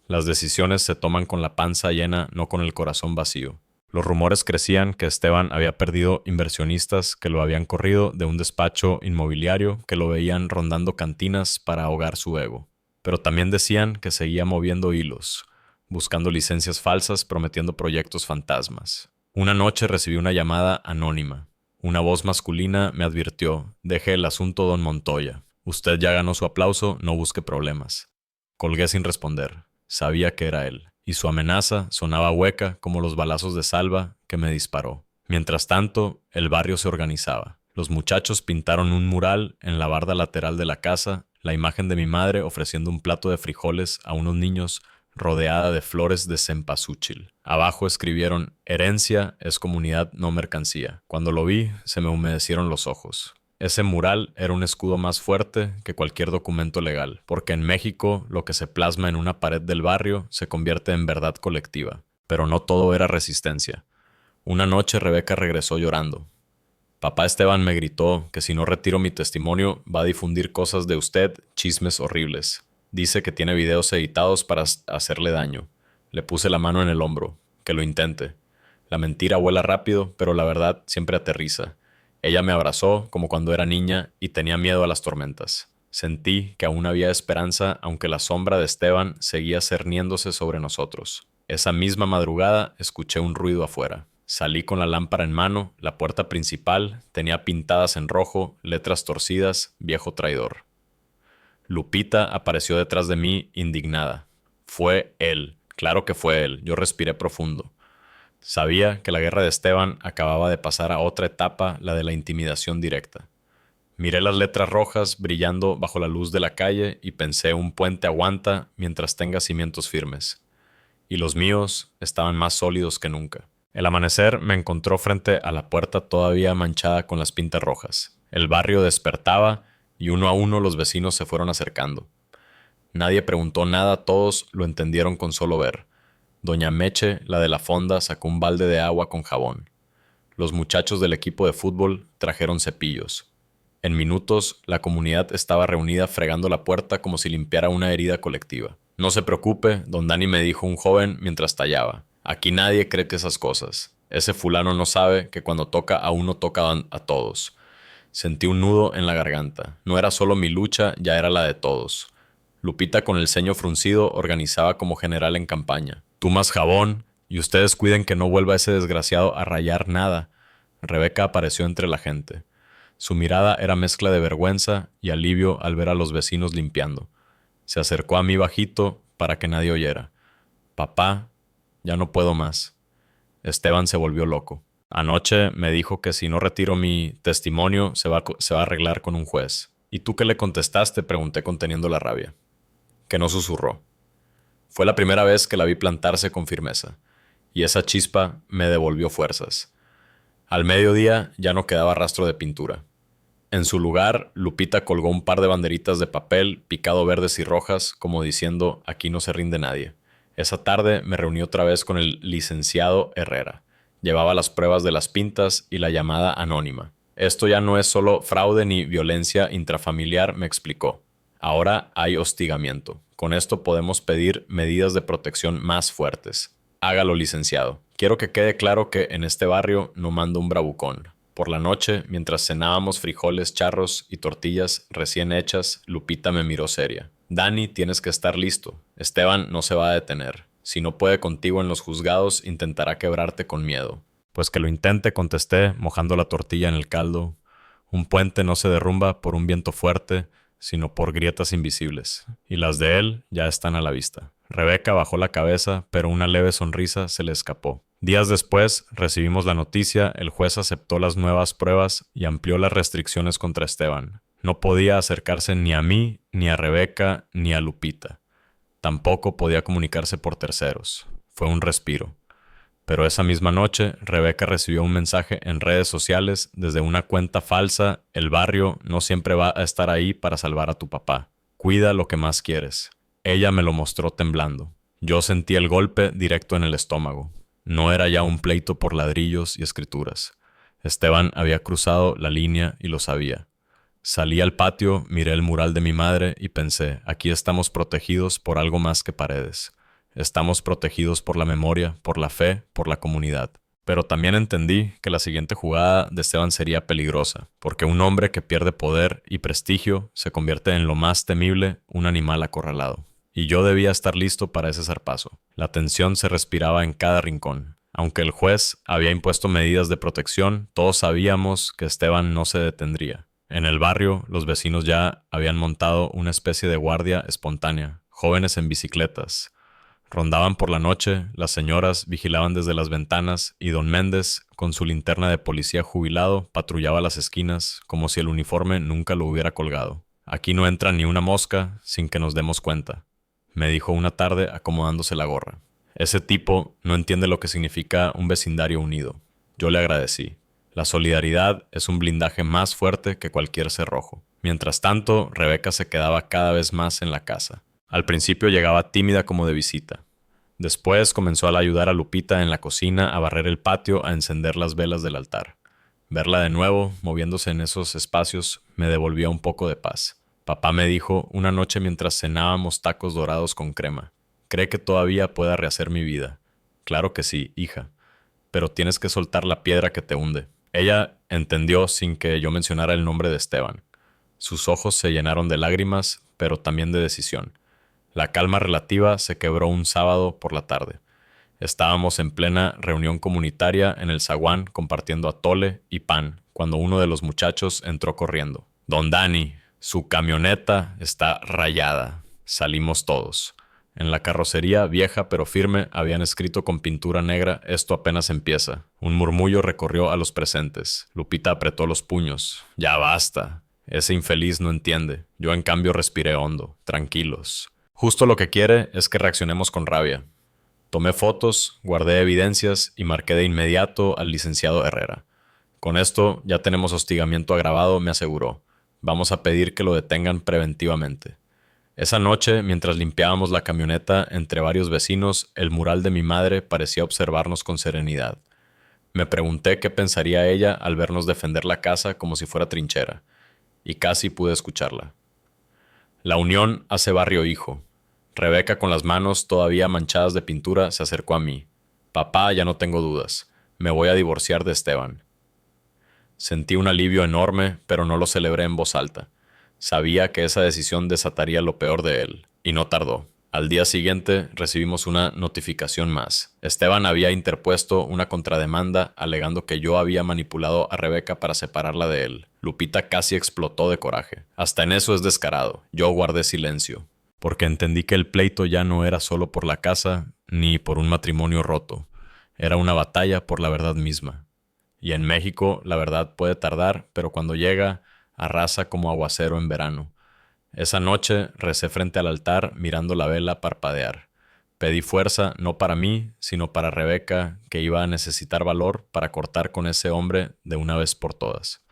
Las decisiones se toman con la panza llena, no con el corazón vacío. Los rumores crecían que Esteban había perdido inversionistas que lo habían corrido de un despacho inmobiliario, que lo veían rondando cantinas para ahogar su ego. Pero también decían que seguía moviendo hilos, buscando licencias falsas, prometiendo proyectos fantasmas. Una noche recibí una llamada anónima. Una voz masculina me advirtió: «Deje el asunto, don Montoya. Usted ya ganó su aplauso, no busque problemas». Colgué sin responder. Sabía que era él, y su amenaza sonaba hueca como los balazos de Salva que me disparó. Mientras tanto, el barrio se organizaba. Los muchachos pintaron un mural en la barda lateral de la casa, la imagen de mi madre ofreciendo un plato de frijoles a unos niños rodeada de flores de cempasúchil. Abajo escribieron: «Herencia es comunidad, no mercancía». Cuando lo vi, se me humedecieron los ojos. Ese mural era un escudo más fuerte que cualquier documento legal, porque en México lo que se plasma en una pared del barrio se convierte en verdad colectiva. Pero no todo era resistencia. Una noche Rebeca regresó llorando. «Papá Esteban me gritó que si no retiro mi testimonio va a difundir cosas de usted, chismes horribles. Dice que tiene videos editados para hacerle daño». Le puse la mano en el hombro. «Que lo intente. La mentira vuela rápido, pero la verdad siempre aterriza». Ella me abrazó como cuando era niña y tenía miedo a las tormentas. Sentí que aún había esperanza, aunque la sombra de Esteban seguía cerniéndose sobre nosotros. Esa misma madrugada escuché un ruido afuera. Salí con la lámpara en mano. La puerta principal tenía pintadas en rojo, letras torcidas: «Viejo traidor». Lupita apareció detrás de mí, indignada. Fue él. Claro que fue él. Yo respiré profundo. Sabía que la guerra de Esteban acababa de pasar a otra etapa, la de la intimidación directa. Miré las letras rojas brillando bajo la luz de la calle y pensé: un puente aguanta mientras tenga cimientos firmes. Y los míos estaban más sólidos que nunca. El amanecer me encontró frente a la puerta todavía manchada con las pintas rojas. El barrio despertaba y uno a uno los vecinos se fueron acercando. Nadie preguntó nada, todos lo entendieron con solo ver. Doña Meche, la de la fonda, sacó un balde de agua con jabón. Los muchachos del equipo de fútbol trajeron cepillos. En minutos, la comunidad estaba reunida fregando la puerta como si limpiara una herida colectiva. «No se preocupe», don Dani me dijo un joven mientras tallaba. «Aquí nadie cree que esas cosas. Ese fulano no sabe que cuando toca a uno toca a todos. Sentí un nudo en la garganta. No era solo mi lucha, ya era la de todos. Lupita, con el ceño fruncido, organizaba como general en campaña. Tú más jabón, y ustedes cuiden que no vuelva ese desgraciado a rayar nada. Rebeca apareció entre la gente. Su mirada era mezcla de vergüenza y alivio al ver a los vecinos limpiando. Se acercó a mí bajito para que nadie oyera. Papá, ya no puedo más. Esteban se volvió loco. Anoche me dijo que si no retiro mi testimonio se va a arreglar con un juez. ¿Y tú qué le contestaste?, pregunté conteniendo la rabia. Que no susurró. Fue la primera vez que la vi plantarse con firmeza, y esa chispa me devolvió fuerzas. Al mediodía ya no quedaba rastro de pintura. En su lugar, Lupita colgó un par de banderitas de papel picado verdes y rojas, como diciendo: aquí no se rinde nadie. Esa tarde me reuní otra vez con el licenciado Herrera. Llevaba las pruebas de las pintas y la llamada anónima. Esto ya no es solo fraude ni violencia intrafamiliar, me explicó. Ahora hay hostigamiento. Con esto podemos pedir medidas de protección más fuertes. Hágalo, licenciado. Quiero que quede claro que en este barrio no mando un bravucón. Por la noche, mientras cenábamos frijoles charros y tortillas recién hechas, Lupita me miró seria. Dani, tienes que estar listo. Esteban no se va a detener. Si no puede contigo en los juzgados, intentará quebrarte con miedo. Pues que lo intente, contesté, mojando la tortilla en el caldo. Un puente no se derrumba por un viento fuerte, sino por grietas invisibles. Y las de él ya están a la vista. Rebeca bajó la cabeza, pero una leve sonrisa se le escapó. Días después, recibimos la noticia, el juez aceptó las nuevas pruebas y amplió las restricciones contra Esteban. No podía acercarse ni a mí, ni a Rebeca, ni a Lupita. Tampoco podía comunicarse por terceros. Fue un respiro. Pero esa misma noche, Rebeca recibió un mensaje en redes sociales desde una cuenta falsa: el barrio no siempre va a estar ahí para salvar a tu papá. Cuida lo que más quieres. Ella me lo mostró temblando. Yo sentí el golpe directo en el estómago. No era ya un pleito por ladrillos y escrituras. Esteban había cruzado la línea y lo sabía. Salí al patio, miré el mural de mi madre y pensé: aquí estamos protegidos por algo más que paredes. Estamos protegidos por la memoria, por la fe, por la comunidad. Pero también entendí que la siguiente jugada de Esteban sería peligrosa, porque un hombre que pierde poder y prestigio se convierte en lo más temible, un animal acorralado. Y yo debía estar listo para ese zarpazo. La tensión se respiraba en cada rincón. Aunque el juez había impuesto medidas de protección, todos sabíamos que Esteban no se detendría. En el barrio, los vecinos ya habían montado una especie de guardia espontánea, jóvenes en bicicletas. Rondaban por la noche, las señoras vigilaban desde las ventanas y don Méndez, con su linterna de policía jubilado, patrullaba las esquinas como si el uniforme nunca lo hubiera colgado. Aquí no entra ni una mosca sin que nos demos cuenta, me dijo una tarde acomodándose la gorra. Ese tipo no entiende lo que significa un vecindario unido. Yo le agradecí. La solidaridad es un blindaje más fuerte que cualquier cerrojo. Mientras tanto, Rebeca se quedaba cada vez más en la casa. Al principio llegaba tímida como de visita. Después comenzó a ayudar a Lupita en la cocina, a barrer el patio, a encender las velas del altar. Verla de nuevo, moviéndose en esos espacios, me devolvía un poco de paz. Papá me dijo una noche mientras cenábamos tacos dorados con crema: ¿cree que todavía pueda rehacer mi vida? Claro que sí, hija, pero tienes que soltar la piedra que te hunde. Ella entendió sin que yo mencionara el nombre de Esteban. Sus ojos se llenaron de lágrimas, pero también de decisión. La calma relativa se quebró un sábado por la tarde. Estábamos en plena reunión comunitaria en el zaguán compartiendo atole y pan, cuando uno de los muchachos entró corriendo. Don Dani, su camioneta está rayada. Salimos todos. En la carrocería, vieja pero firme, habían escrito con pintura negra: esto apenas empieza. Un murmullo recorrió a los presentes. Lupita apretó los puños. Ya basta. Ese infeliz no entiende. Yo en cambio respiré hondo. Tranquilos. Justo lo que quiere es que reaccionemos con rabia. Tomé fotos, guardé evidencias y marqué de inmediato al licenciado Herrera. Con esto ya tenemos hostigamiento agravado, me aseguró. Vamos a pedir que lo detengan preventivamente. Esa noche, mientras limpiábamos la camioneta entre varios vecinos, el mural de mi madre parecía observarnos con serenidad. Me pregunté qué pensaría ella al vernos defender la casa como si fuera trinchera, y casi pude escucharla. La unión hace barrio, hijo. Rebeca, con las manos todavía manchadas de pintura, se acercó a mí. Papá, ya no tengo dudas. Me voy a divorciar de Esteban. Sentí un alivio enorme, pero no lo celebré en voz alta. Sabía que esa decisión desataría lo peor de él, y no tardó. Al día siguiente recibimos una notificación más. Esteban había interpuesto una contrademanda alegando que yo había manipulado a Rebeca para separarla de él. Lupita casi explotó de coraje. Hasta en eso es descarado. Yo guardé silencio, porque entendí que el pleito ya no era solo por la casa ni por un matrimonio roto. Era una batalla por la verdad misma. Y en México la verdad puede tardar, pero cuando llega, arrasa como aguacero en verano. Esa noche recé frente al altar mirando la vela parpadear. Pedí fuerza no para mí, sino para Rebeca, que iba a necesitar valor para cortar con ese hombre de una vez por todas.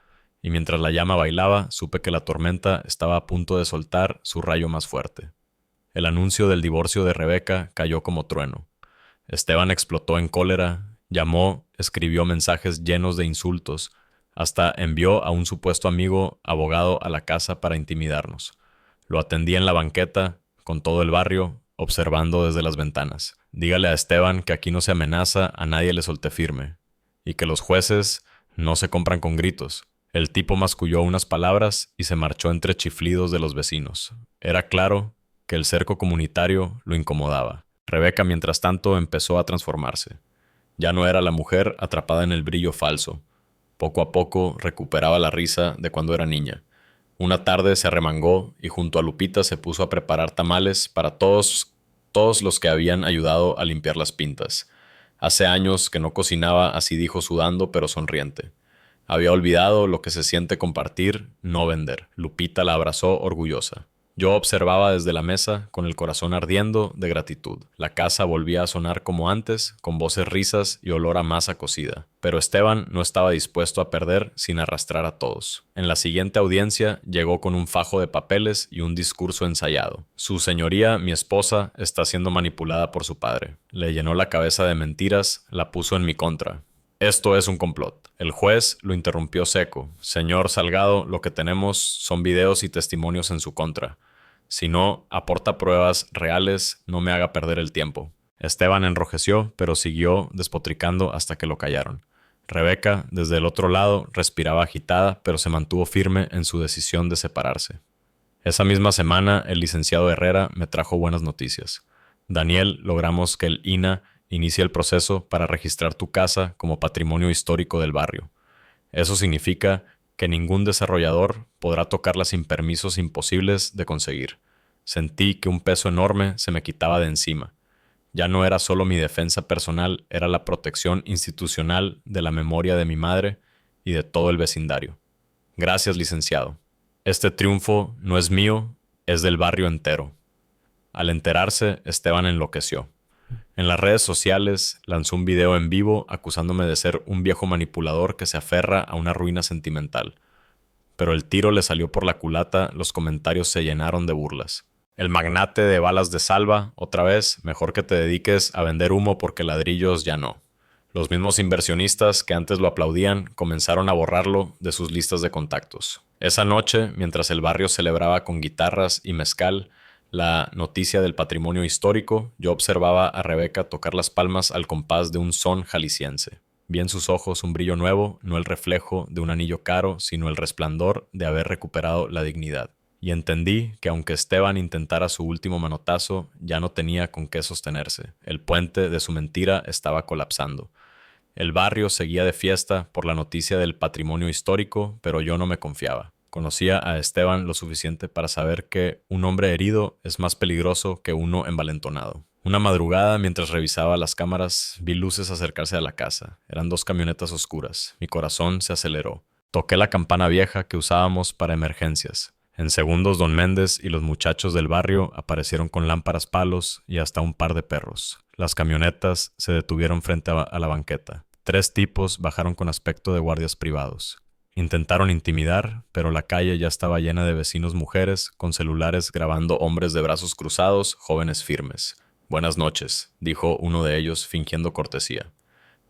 Y mientras la llama bailaba, supe que la tormenta estaba a punto de soltar su rayo más fuerte. El anuncio del divorcio de Rebeca cayó como trueno. Esteban explotó en cólera, llamó, escribió mensajes llenos de insultos, hasta envió a un supuesto amigo abogado a la casa para intimidarnos. Lo atendí en la banqueta, con todo el barrio, observando desde las ventanas. Dígale a Esteban que aquí no se amenaza, a nadie le solté firme, y que los jueces no se compran con gritos. El tipo masculló unas palabras y se marchó entre chiflidos de los vecinos. Era claro que el cerco comunitario lo incomodaba. Rebeca, mientras tanto, empezó a transformarse. Ya no era la mujer atrapada en el brillo falso. Poco a poco recuperaba la risa de cuando era niña. Una tarde se arremangó y junto a Lupita se puso a preparar tamales para todos los que habían ayudado a limpiar las pintas. Hace años que no cocinaba, así dijo sudando pero sonriente. Había olvidado lo que se siente compartir, no vender. Lupita la abrazó orgullosa. Yo observaba desde la mesa, con el corazón ardiendo de gratitud. La casa volvía a sonar como antes, con voces risas y olor a masa cocida. Pero Esteban no estaba dispuesto a perder sin arrastrar a todos. En la siguiente audiencia llegó con un fajo de papeles y un discurso ensayado. Su señoría, mi esposa, está siendo manipulada por su padre. Le llenó la cabeza de mentiras, la puso en mi contra. Esto es un complot. El juez lo interrumpió seco. Señor Salgado, lo que tenemos son videos y testimonios en su contra. Si no aporta pruebas reales, no me haga perder el tiempo. Esteban enrojeció, pero siguió despotricando hasta que lo callaron. Rebeca, desde el otro lado, respiraba agitada, pero se mantuvo firme en su decisión de separarse. Esa misma semana, el licenciado Herrera me trajo buenas noticias. Daniel, logramos que el INAH inicie el proceso para registrar tu casa como patrimonio histórico del barrio. Eso significa que ningún desarrollador podrá tocarla sin permisos imposibles de conseguir. Sentí que un peso enorme se me quitaba de encima. Ya no era solo mi defensa personal, era la protección institucional de la memoria de mi madre y de todo el vecindario. Gracias, licenciado. Este triunfo no es mío, es del barrio entero. Al enterarse, Esteban enloqueció. En las redes sociales lanzó un video en vivo acusándome de ser un viejo manipulador que se aferra a una ruina sentimental. Pero el tiro le salió por la culata, los comentarios se llenaron de burlas. El magnate de balas de salva, otra vez, mejor que te dediques a vender humo porque ladrillos ya no. Los mismos inversionistas que antes lo aplaudían comenzaron a borrarlo de sus listas de contactos. Esa noche, mientras el barrio celebraba con guitarras y mezcal la noticia del patrimonio histórico, yo observaba a Rebeca tocar las palmas al compás de un son jalisciense. Vi en sus ojos un brillo nuevo, no el reflejo de un anillo caro, sino el resplandor de haber recuperado la dignidad. Y entendí que aunque Esteban intentara su último manotazo, ya no tenía con qué sostenerse. El puente de su mentira estaba colapsando. El barrio seguía de fiesta por la noticia del patrimonio histórico, pero yo no me confiaba. Conocía a Esteban lo suficiente para saber que un hombre herido es más peligroso que uno envalentonado. Una madrugada, mientras revisaba las cámaras, vi luces acercarse a la casa. Eran 2 camionetas oscuras. Mi corazón se aceleró. Toqué la campana vieja que usábamos para emergencias. En segundos, don Méndez y los muchachos del barrio aparecieron con lámparas, palos y hasta un par de perros. Las camionetas se detuvieron frente a la banqueta. 3 tipos bajaron con aspecto de guardias privados. Intentaron intimidar, pero la calle ya estaba llena de vecinos mujeres con celulares grabando hombres de brazos cruzados, jóvenes firmes. Buenas noches, dijo uno de ellos fingiendo cortesía.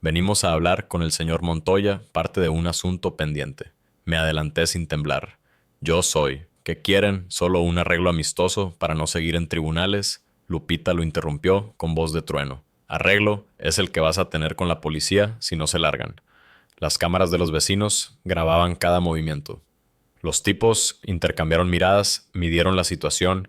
Venimos a hablar con el señor Montoya, parte de un asunto pendiente. Me adelanté sin temblar. Yo soy. ¿Qué quieren? ¿Solo un arreglo amistoso para no seguir en tribunales? Lupita lo interrumpió con voz de trueno. Arreglo es el que vas a tener con la policía si no se largan. Las cámaras de los vecinos grababan cada movimiento. Los tipos intercambiaron miradas, midieron la situación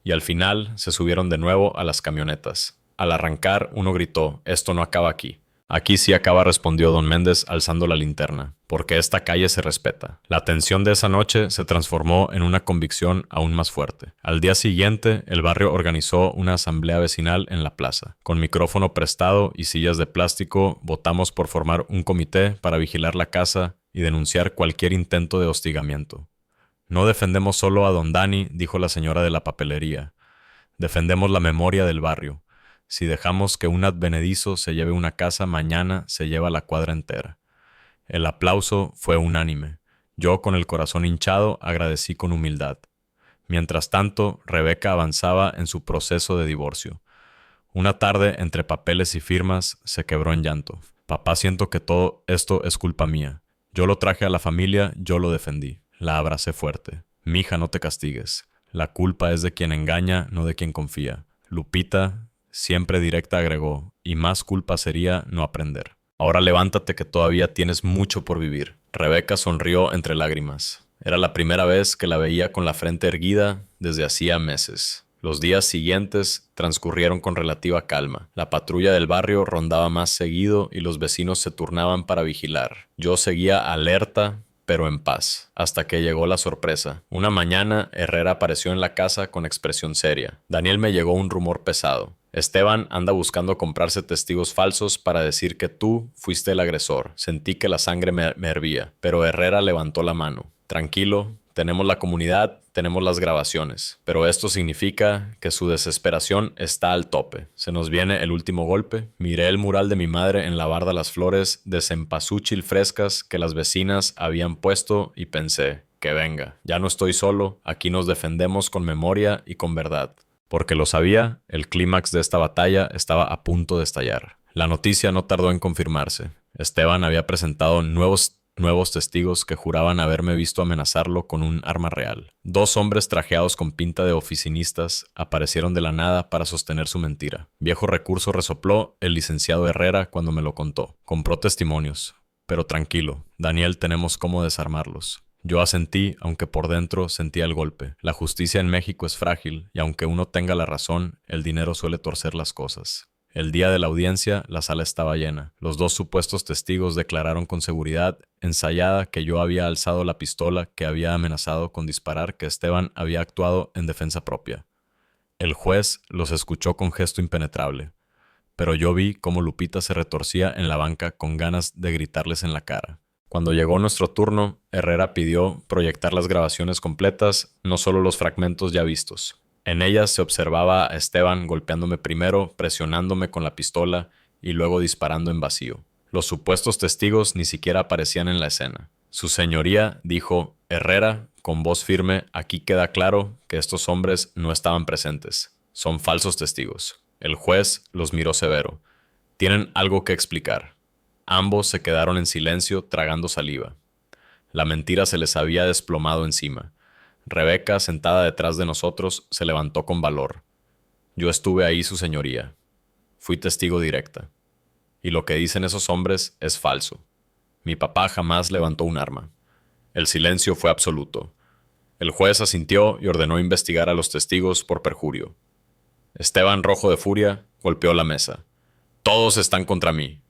y al final se subieron de nuevo a las camionetas. Al arrancar, uno gritó: «Esto no acaba aquí». «Aquí sí acaba», respondió don Méndez alzando la linterna, «porque esta calle se respeta». La tensión de esa noche se transformó en una convicción aún más fuerte. Al día siguiente, el barrio organizó una asamblea vecinal en la plaza. Con micrófono prestado y sillas de plástico, votamos por formar un comité para vigilar la casa y denunciar cualquier intento de hostigamiento. «No defendemos solo a don Dani», dijo la señora de la papelería. «Defendemos la memoria del barrio. Si dejamos que un advenedizo se lleve una casa, mañana se lleva la cuadra entera». El aplauso fue unánime. Yo, con el corazón hinchado, agradecí con humildad. Mientras tanto, Rebeca avanzaba en su proceso de divorcio. Una tarde, entre papeles y firmas, se quebró en llanto. «Papá, siento que todo esto es culpa mía. Yo lo traje a la familia, yo lo defendí». La abracé fuerte. «Mija, no te castigues. La culpa es de quien engaña, no de quien confía». Lupita, siempre directa, agregó: «Y más culpa sería no aprender. Ahora levántate que todavía tienes mucho por vivir». Rebeca sonrió entre lágrimas. Era la primera vez que la veía con la frente erguida desde hacía meses. Los días siguientes transcurrieron con relativa calma. La patrulla del barrio rondaba más seguido y los vecinos se turnaban para vigilar. Yo seguía alerta, pero en paz, hasta que llegó la sorpresa. Una mañana, Herrera apareció en la casa con expresión seria. «Daniel, me llegó un rumor pesado. Esteban anda buscando comprarse testigos falsos para decir que tú fuiste el agresor». Sentí que la sangre me hervía, pero Herrera levantó la mano. «Tranquilo, tenemos la comunidad, tenemos las grabaciones, pero esto significa que su desesperación está al tope. Se nos viene el último golpe». Miré el mural de mi madre en la barda las flores de cempasúchil frescas que las vecinas habían puesto y pensé: que venga, ya no estoy solo, aquí nos defendemos con memoria y con verdad. Porque lo sabía, el clímax de esta batalla estaba a punto de estallar. La noticia no tardó en confirmarse. Esteban había presentado nuevos testigos que juraban haberme visto amenazarlo con un arma real. 2 hombres trajeados con pinta de oficinistas aparecieron de la nada para sostener su mentira. Viejo recurso, resopló el licenciado Herrera cuando me lo contó. Compró testimonios. Pero tranquilo, Daniel, tenemos cómo desarmarlos. Yo asentí, aunque por dentro sentía el golpe. La justicia en México es frágil, y aunque uno tenga la razón, el dinero suele torcer las cosas. El día de la audiencia, la sala estaba llena. Los 2 supuestos testigos declararon con seguridad ensayada que yo había alzado la pistola que había amenazado con disparar, que Esteban había actuado en defensa propia. El juez los escuchó con gesto impenetrable, pero yo vi cómo Lupita se retorcía en la banca con ganas de gritarles en la cara. Cuando llegó nuestro turno, Herrera pidió proyectar las grabaciones completas, no solo los fragmentos ya vistos. En ellas se observaba a Esteban golpeándome primero, presionándome con la pistola y luego disparando en vacío. Los supuestos testigos ni siquiera aparecían en la escena. Su señoría dijo: «Herrera, con voz firme, aquí queda claro que estos hombres no estaban presentes. Son falsos testigos». El juez los miró severo. «Tienen algo que explicar». Ambos se quedaron en silencio, tragando saliva. La mentira se les había desplomado encima. Rebeca, sentada detrás de nosotros, se levantó con valor. «Yo estuve ahí, su señoría. Fui testigo directa. Y lo que dicen esos hombres es falso. Mi papá jamás levantó un arma». El silencio fue absoluto. El juez asintió y ordenó investigar a los testigos por perjurio. Esteban, rojo de furia, golpeó la mesa. «Todos están contra mí.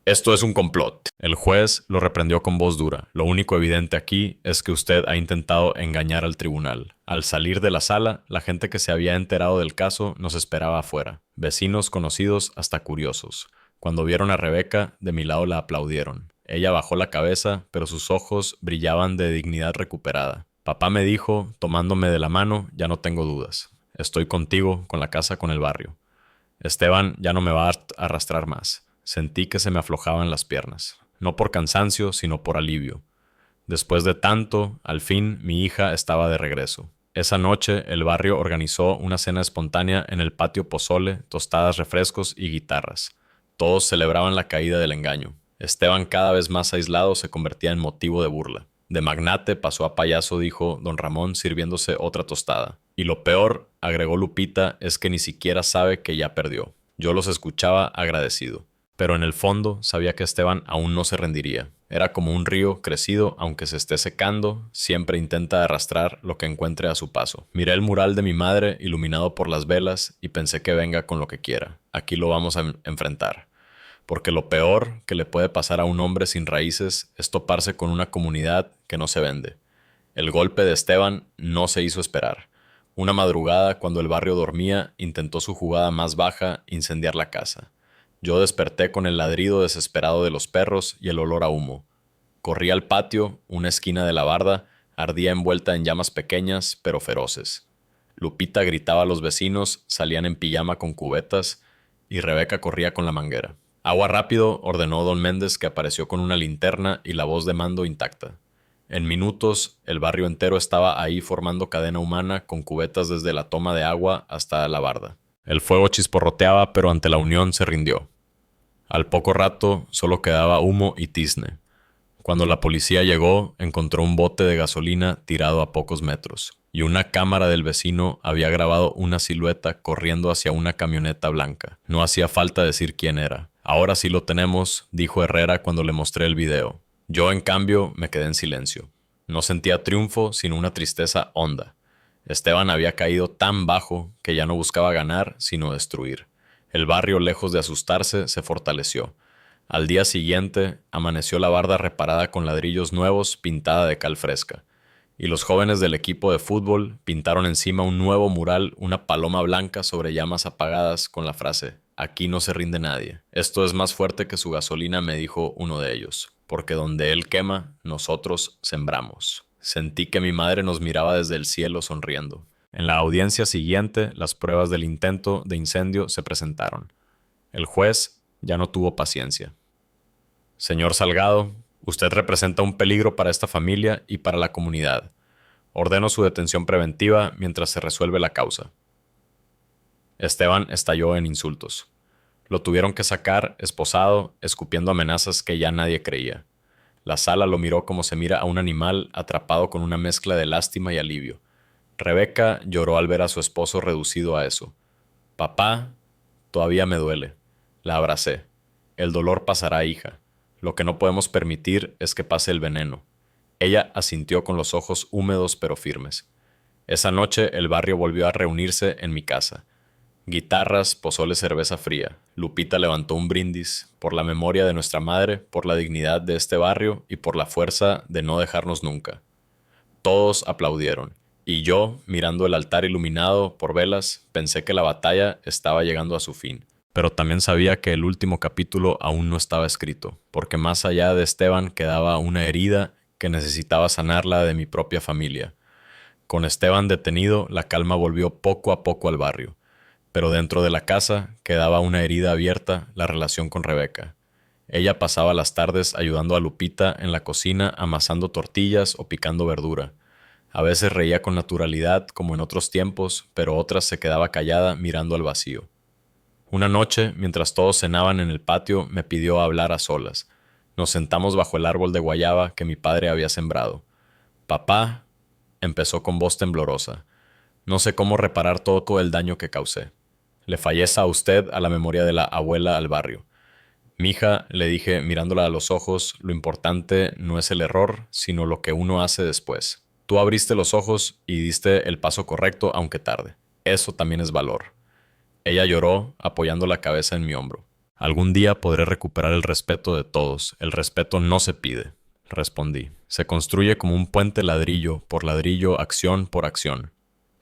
Esto es un complot». El juez lo reprendió con voz dura. «Lo único evidente aquí es que usted ha intentado engañar al tribunal». Al salir de la sala, la gente que se había enterado del caso nos esperaba afuera. Vecinos, conocidos, hasta curiosos. Cuando vieron a Rebeca, de mi lado la aplaudieron. Ella bajó la cabeza, pero sus ojos brillaban de dignidad recuperada. Papá me dijo, tomándome de la mano: «Ya no tengo dudas. Estoy contigo, con la casa, con el barrio. Esteban ya no me va a arrastrar más». Sentí que se me aflojaban las piernas, no por cansancio, sino por alivio. Después de tanto, al fin, mi hija estaba de regreso. Esa noche, el barrio organizó una cena espontánea en el patio: pozole, tostadas, refrescos y guitarras. Todos celebraban la caída del engaño. Esteban, cada vez más aislado, se convertía en motivo de burla. «De magnate pasó a payaso», dijo don Ramón, sirviéndose otra tostada. «Y lo peor», agregó Lupita, «es que ni siquiera sabe que ya perdió». Yo los escuchaba agradecido. Pero en el fondo sabía que Esteban aún no se rendiría. Era como un río crecido, aunque se esté secando, siempre intenta arrastrar lo que encuentre a su paso. Miré el mural de mi madre iluminado por las velas y pensé que venga con lo que quiera. Aquí lo vamos a enfrentar. Porque lo peor que le puede pasar a un hombre sin raíces es toparse con una comunidad que no se vende. El golpe de Esteban no se hizo esperar. Una madrugada, cuando el barrio dormía, intentó su jugada más baja, incendiar la casa. Yo desperté con el ladrido desesperado de los perros y el olor a humo. Corrí al patio, una esquina de la barda, ardía envuelta en llamas pequeñas, pero feroces. Lupita gritaba a los vecinos, salían en pijama con cubetas, y Rebeca corría con la manguera. Agua rápido, ordenó don Méndez, que apareció con una linterna y la voz de mando intacta. En minutos, el barrio entero estaba ahí formando cadena humana con cubetas desde la toma de agua hasta la barda. El fuego chisporroteaba, pero ante la unión se rindió. Al poco rato, solo quedaba humo y tizne. Cuando la policía llegó, encontró un bote de gasolina tirado a pocos metros, y una cámara del vecino había grabado una silueta corriendo hacia una camioneta blanca. No hacía falta decir quién era. Ahora sí lo tenemos, dijo Herrera cuando le mostré el video. Yo, en cambio, me quedé en silencio. No sentía triunfo, sino una tristeza honda. Esteban había caído tan bajo que ya no buscaba ganar, sino destruir. El barrio, lejos de asustarse, se fortaleció. Al día siguiente, amaneció la barda reparada con ladrillos nuevos, pintada de cal fresca. Y los jóvenes del equipo de fútbol pintaron encima un nuevo mural, una paloma blanca sobre llamas apagadas, con la frase: «Aquí no se rinde nadie. Esto es más fuerte que su gasolina», me dijo uno de ellos, «porque donde él quema, nosotros sembramos». Sentí que mi madre nos miraba desde el cielo sonriendo. En la audiencia siguiente, las pruebas del intento de incendio se presentaron. El juez ya no tuvo paciencia. «Señor Salgado, usted representa un peligro para esta familia y para la comunidad. Ordeno su detención preventiva mientras se resuelve la causa». Esteban estalló en insultos. Lo tuvieron que sacar, esposado, escupiendo amenazas que ya nadie creía. La sala lo miró como se mira a un animal atrapado con una mezcla de lástima y alivio. Rebeca lloró al ver a su esposo reducido a eso. «Papá, todavía me duele». La abracé. «El dolor pasará, hija. Lo que no podemos permitir es que pase el veneno». Ella asintió con los ojos húmedos pero firmes. Esa noche el barrio volvió a reunirse en mi casa. Guitarras, pozole, cerveza fría. Lupita levantó un brindis por la memoria de nuestra madre, por la dignidad de este barrio y por la fuerza de no dejarnos nunca. Todos aplaudieron. Y yo, mirando el altar iluminado por velas, pensé que la batalla estaba llegando a su fin. Pero también sabía que el último capítulo aún no estaba escrito, porque más allá de Esteban quedaba una herida que necesitaba sanarla de mi propia familia. Con Esteban detenido, la calma volvió poco a poco al barrio. Pero dentro de la casa quedaba una herida abierta, la relación con Rebeca. Ella pasaba las tardes ayudando a Lupita en la cocina, amasando tortillas o picando verdura. A veces reía con naturalidad, como en otros tiempos, pero otras se quedaba callada mirando al vacío. Una noche, mientras todos cenaban en el patio, me pidió hablar a solas. Nos sentamos bajo el árbol de guayaba que mi padre había sembrado. «Papá», empezó con voz temblorosa, «no sé cómo reparar todo el daño que causé. Le fallece a usted a la memoria de la abuela al barrio». «Mija», le dije mirándola a los ojos, «lo importante no es el error, sino lo que uno hace después. Tú abriste los ojos y diste el paso correcto, aunque tarde. Eso también es valor». Ella lloró, apoyando la cabeza en mi hombro. «Algún día podré recuperar el respeto de todos. El respeto no se pide», respondí. «Se construye como un puente ladrillo por ladrillo, acción por acción».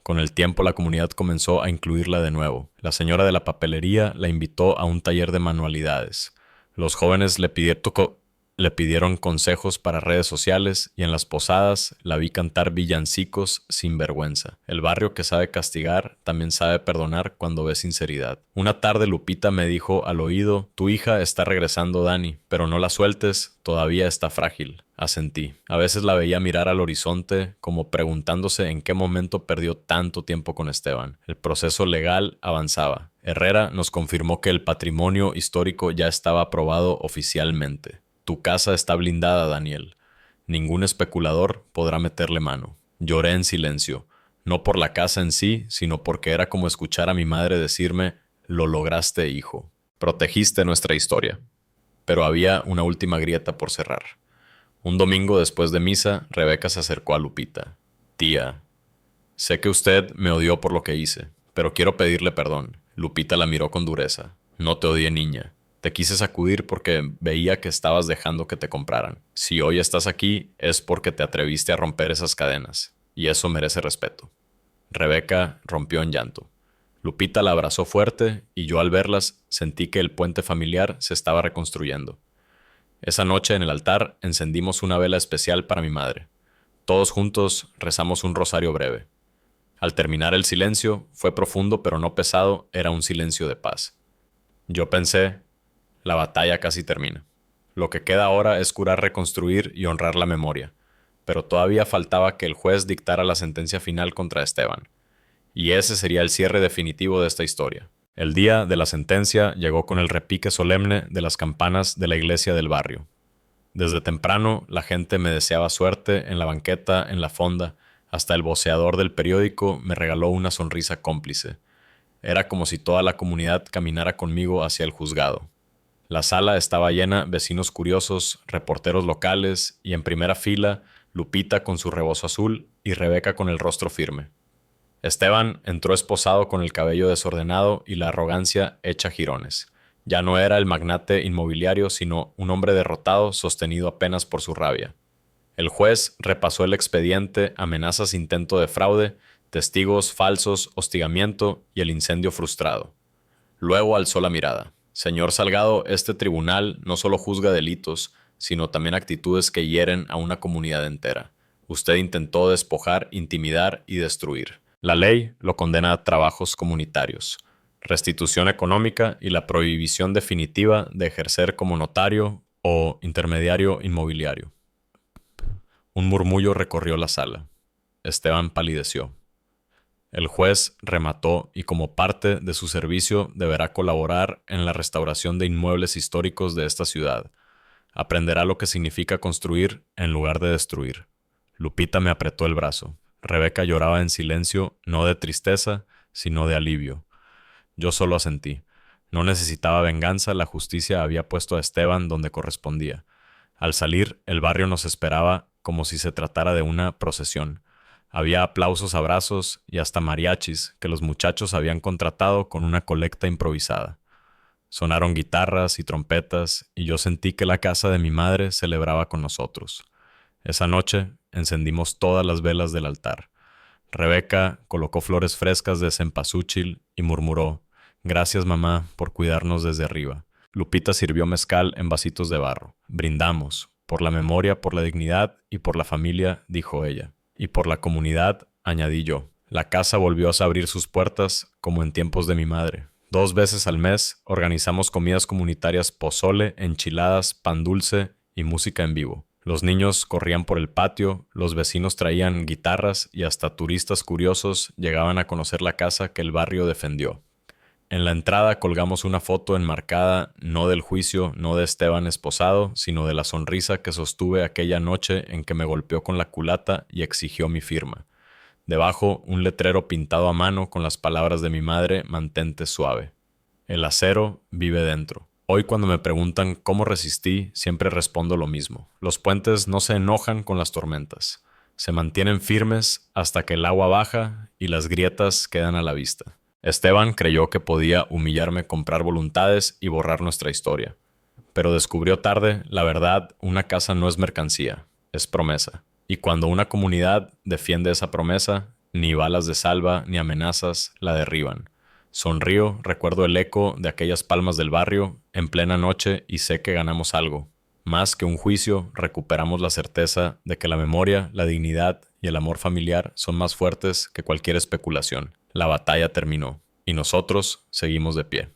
Con el tiempo la comunidad comenzó a incluirla de nuevo. La señora de la papelería la invitó a un taller de manualidades. Los jóvenes le pidieron consejos para redes sociales y en las posadas la vi cantar villancicos sin vergüenza. El barrio que sabe castigar también sabe perdonar cuando ve sinceridad. Una tarde Lupita me dijo al oído: «Tu hija está regresando, Dani, pero no la sueltes, todavía está frágil». Asentí. A veces la veía mirar al horizonte como preguntándose en qué momento perdió tanto tiempo con Esteban. El proceso legal avanzaba. Herrera nos confirmó que el patrimonio histórico ya estaba aprobado oficialmente. «Tu casa está blindada, Daniel. Ningún especulador podrá meterle mano». Lloré en silencio, no por la casa en sí, sino porque era como escuchar a mi madre decirme: «Lo lograste, hijo. Protegiste nuestra historia». Pero había una última grieta por cerrar. Un domingo después de misa, Rebeca se acercó a Lupita. Tía, sé que usted me odió por lo que hice, pero quiero pedirle perdón. Lupita la miró con dureza. No te odié, niña. Te quise sacudir porque veía que estabas dejando que te compraran. Si hoy estás aquí es porque te atreviste a romper esas cadenas, y eso merece respeto. Rebeca rompió en llanto. Lupita la abrazó fuerte y yo al verlas sentí que el puente familiar se estaba reconstruyendo. Esa noche en el altar encendimos una vela especial para mi madre. Todos juntos rezamos un rosario breve. Al terminar el silencio, fue profundo pero no pesado, era un silencio de paz. Yo pensé, la batalla casi termina. Lo que queda ahora es curar, reconstruir y honrar la memoria. Pero todavía faltaba que el juez dictara la sentencia final contra Esteban. Y ese sería el cierre definitivo de esta historia. El día de la sentencia llegó con el repique solemne de las campanas de la iglesia del barrio. Desde temprano la gente me deseaba suerte en la banqueta, en la fonda, hasta el voceador del periódico me regaló una sonrisa cómplice. Era como si toda la comunidad caminara conmigo hacia el juzgado. La sala estaba llena, vecinos curiosos, reporteros locales y en primera fila, Lupita con su rebozo azul y Rebeca con el rostro firme. Esteban entró esposado con el cabello desordenado y la arrogancia hecha jirones. Ya no era el magnate inmobiliario, sino un hombre derrotado sostenido apenas por su rabia. El juez repasó el expediente, amenazas, intento de fraude, testigos falsos, hostigamiento y el incendio frustrado. Luego alzó la mirada. Señor Salgado, este tribunal no solo juzga delitos, sino también actitudes que hieren a una comunidad entera. Usted intentó despojar, intimidar y destruir. La ley lo condena a trabajos comunitarios, restitución económica y la prohibición definitiva de ejercer como notario o intermediario inmobiliario. Un murmullo recorrió la sala. Esteban palideció. El juez remató y como parte de su servicio deberá colaborar en la restauración de inmuebles históricos de esta ciudad. Aprenderá lo que significa construir en lugar de destruir. Lupita me apretó el brazo. Rebeca lloraba en silencio, no de tristeza, sino de alivio. Yo solo asentí. No necesitaba venganza, la justicia había puesto a Esteban donde correspondía. Al salir, el barrio nos esperaba como si se tratara de una procesión. Había aplausos, abrazos y hasta mariachis que los muchachos habían contratado con una colecta improvisada. Sonaron guitarras y trompetas y yo sentí que la casa de mi madre celebraba con nosotros. Esa noche encendimos todas las velas del altar. Rebeca colocó flores frescas de cempasúchil y murmuró: «Gracias, mamá, por cuidarnos desde arriba». Lupita sirvió mezcal en vasitos de barro. «Brindamos, por la memoria, por la dignidad y por la familia», dijo ella. «Y por la comunidad», añadí yo. La casa volvió a abrir sus puertas como en tiempos de mi madre. 2 veces al mes organizamos comidas comunitarias, pozole, enchiladas, pan dulce y música en vivo. Los niños corrían por el patio, los vecinos traían guitarras y hasta turistas curiosos llegaban a conocer la casa que el barrio defendió. En la entrada colgamos una foto enmarcada no del juicio, no de Esteban esposado, sino de la sonrisa que sostuve aquella noche en que me golpeó con la culata y exigió mi firma. Debajo, un letrero pintado a mano con las palabras de mi madre: «Mantente suave». El acero vive dentro. Hoy cuando me preguntan cómo resistí, siempre respondo lo mismo. Los puentes no se enojan con las tormentas. Se mantienen firmes hasta que el agua baja y las grietas quedan a la vista. Esteban creyó que podía humillarme, comprar voluntades y borrar nuestra historia. Pero descubrió tarde, la verdad, una casa no es mercancía, es promesa. Y cuando una comunidad defiende esa promesa, ni balas de salva ni amenazas la derriban. Sonrío, recuerdo el eco de aquellas palmas del barrio en plena noche y sé que ganamos algo. Más que un juicio, recuperamos la certeza de que la memoria, la dignidad y el amor familiar son más fuertes que cualquier especulación. La batalla terminó y nosotros seguimos de pie.